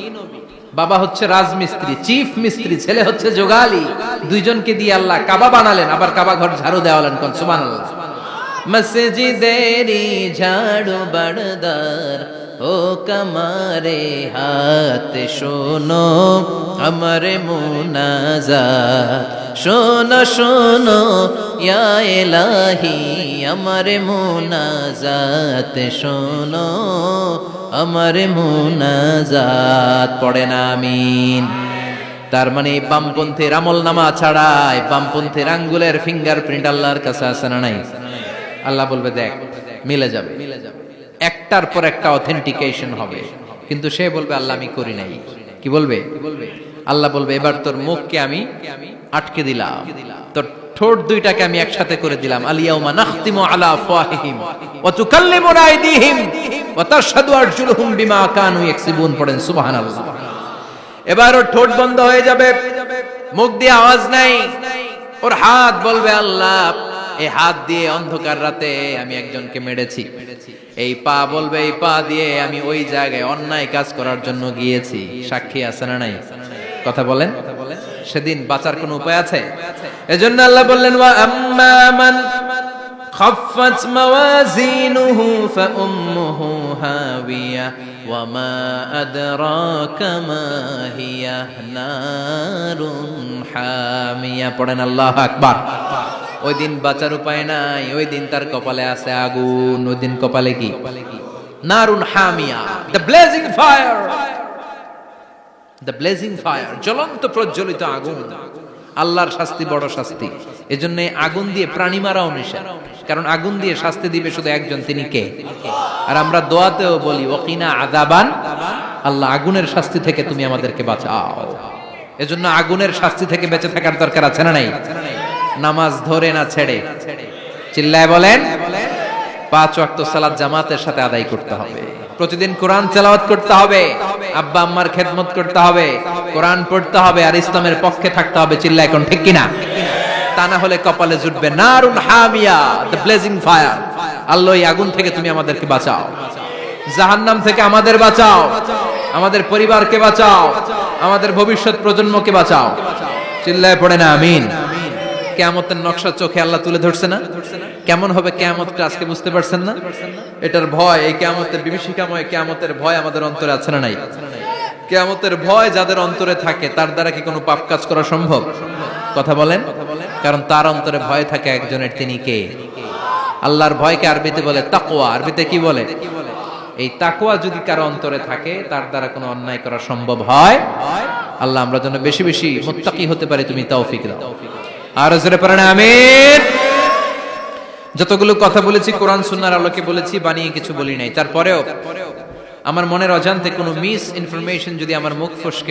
বাবা হচ্ছে রাজমিস্ত্রি, চিফ মিস্ত্রি, ছেলে হচ্ছে যোগালী, দুইজনকে দিয়ে আল্লাহ কাবা বানালেন, আবার কাবা ঘর ঝাড়ু দেওয়ালেন। কোন সুবহানাল্লাহ। মসজিদেরি ঝাড়ু বারদার ও কমারে হাত, শোনো আমার মুনাজাত, শোনো শোনো ইয়া ইলাহি আমার মুনাজাত, শোনো আমার মুনাজাত। পড়েন আমিন। তার মানে বামপন্থীর আমল নামা ছাড়াই বামপন্থীর আঙ্গুলের ফিঙ্গারপ্রিন্ট আল্লাহর কাছে আছে না নাই? আল্লাহ বলবে দেখ মিলে যাবে, একটার পর একটা অথেন্টিকেশন হবে, কিন্তু সে বলবে আল্লাহ আমি করি নাই। কি বলবে? আল্লাহ বলবে এবার তোর মুখকে আমি আটকে দিলাম, তোর ঠোঁট দুইটাকে আমি একসাথে করে দিলাম। আলিয়াউমা নাখতিমু আলা আফওয়াহিহিম ওয়া তুকাল্লিমুনা আইদিহিম ওয়া তাশহাদু আরজুলুহুম বিমা কানু ইয়াকসিবুন। পড়েন সুবহানাল্লাহ। এবার ওর ঠোঁট বন্ধ হয়ে যাবে, মুখ দিয়ে আওয়াজ নাই, ওর হাত বলবে আল্লাহ এই হাত দিয়ে অন্ধকার রাতে আমি একজনকে মেরেছি, এই পা বলবে এই পা দিয়ে আমি ওই জায়গায় অন্যায় কাজ করার জন্য গিয়েছি। সাক্ষী আছে না নাই? কথা বলেন। সেদিন বাঁচার কোনো উপায় আছে? এজন্য আল্লাহ বললেন, ওয়া আম্মা মান খাফফাত মাওয়াজিনুহু ফাউম্মুহু হাবিয়া ওয়া মা আদরাকা মা হিয়া নারুন হামিয়া। পড়েন আল্লাহু আকবার। ওই দিন বাঁচার উপায় নাই, ওই দিন তার কপালে আছে আগুন। ওই দিন কপালে কি? নারুন হামিয়া, the blazing fire, the blazing fire, জ্বলন্ত প্রজ্বলিত আগুন। আল্লাহর শাস্তি বড় শাস্তি। এজন্য আগুন দিয়ে প্রাণী মারাও নিষেধ, কারণ আগুন দিয়ে শাস্তি দিবে শুধু একজন, তিনি কে? আর আমরা দোয়াতেও বলি ওয়াকিনা আযাবান, আল্লাহ আগুনের শাস্তি থেকে তুমি আমাদেরকে বাঁচাও। এজন্য আগুনের শাস্তি থেকে বেঁচে থাকার দরকার আছে না নাই? নামাজ ধরে না ছেড়ে, চিল্লায় বলেন, 5 ওয়াক্ত সালাত জামাতের সাথে আদায় করতে হবে, প্রতিদিন কোরআন তেলাওয়াত করতে হবে, আব্বা আম্মার খেদমত করতে হবে, কোরআন পড়তে হবে, আর ইসলামের পক্ষে থাকতে হবে। চিল্লায় এখন ঠিক কিনা? তা না হলে কপালে জুটবে নারুন হামিয়া, দ্য ব্লেজিং ফায়ার। আল্লাহ এই আগুন থেকে তুমি আমাদেরকে বাঁচাও, জাহান্নাম থেকে আমাদের বাঁচাও, আমাদের পরিবারকে বাঁচাও, আমাদের ভবিষ্যৎ প্রজন্মকে বাঁচাও। চিল্লায় পড়ে না আমিন। কিয়ামতের নকশা চোখে আল্লাহ তুলে ধরছে না? কেমন হবে কিয়ামতটা আজকে বুঝতে পারছেন না? এটার ভয়, এই কিয়ামতের বিভীষিকাময় কিয়ামতের ভয় আমাদের অন্তরে আছে না নাই? কিয়ামতের ভয় যাদের অন্তরে থাকে তার দ্বারা কি কোনো পাপ কাজ করা সম্ভব? কথা বলেন। কারণ তার অন্তরে ভয় থাকে একজনের, তিনি কে? আল্লাহর ভয়কে আরবিতে বলে তাকওয়া। আরবিতে কি বলে? এই তাকওয়া যদি কারো অন্তরে থাকে তার দ্বারা কোনো অন্যায় করা সম্ভব হয়। আল্লাহ আমরা যেন বেশি বেশি মুত্তাকি হতে পারি, তুমি তৌফিক দাও। আর জোরে পড়েন আমিন। যতগুলো কথা বলেছি কোরআন সুন্নাহর আলোকে বলেছি, বানিয়ে কিছু বলি নাই। তারপরেও আমার মনের অজান্তে কোনো মিস ইনফরমেশন যদি আমার মুখ ফসকে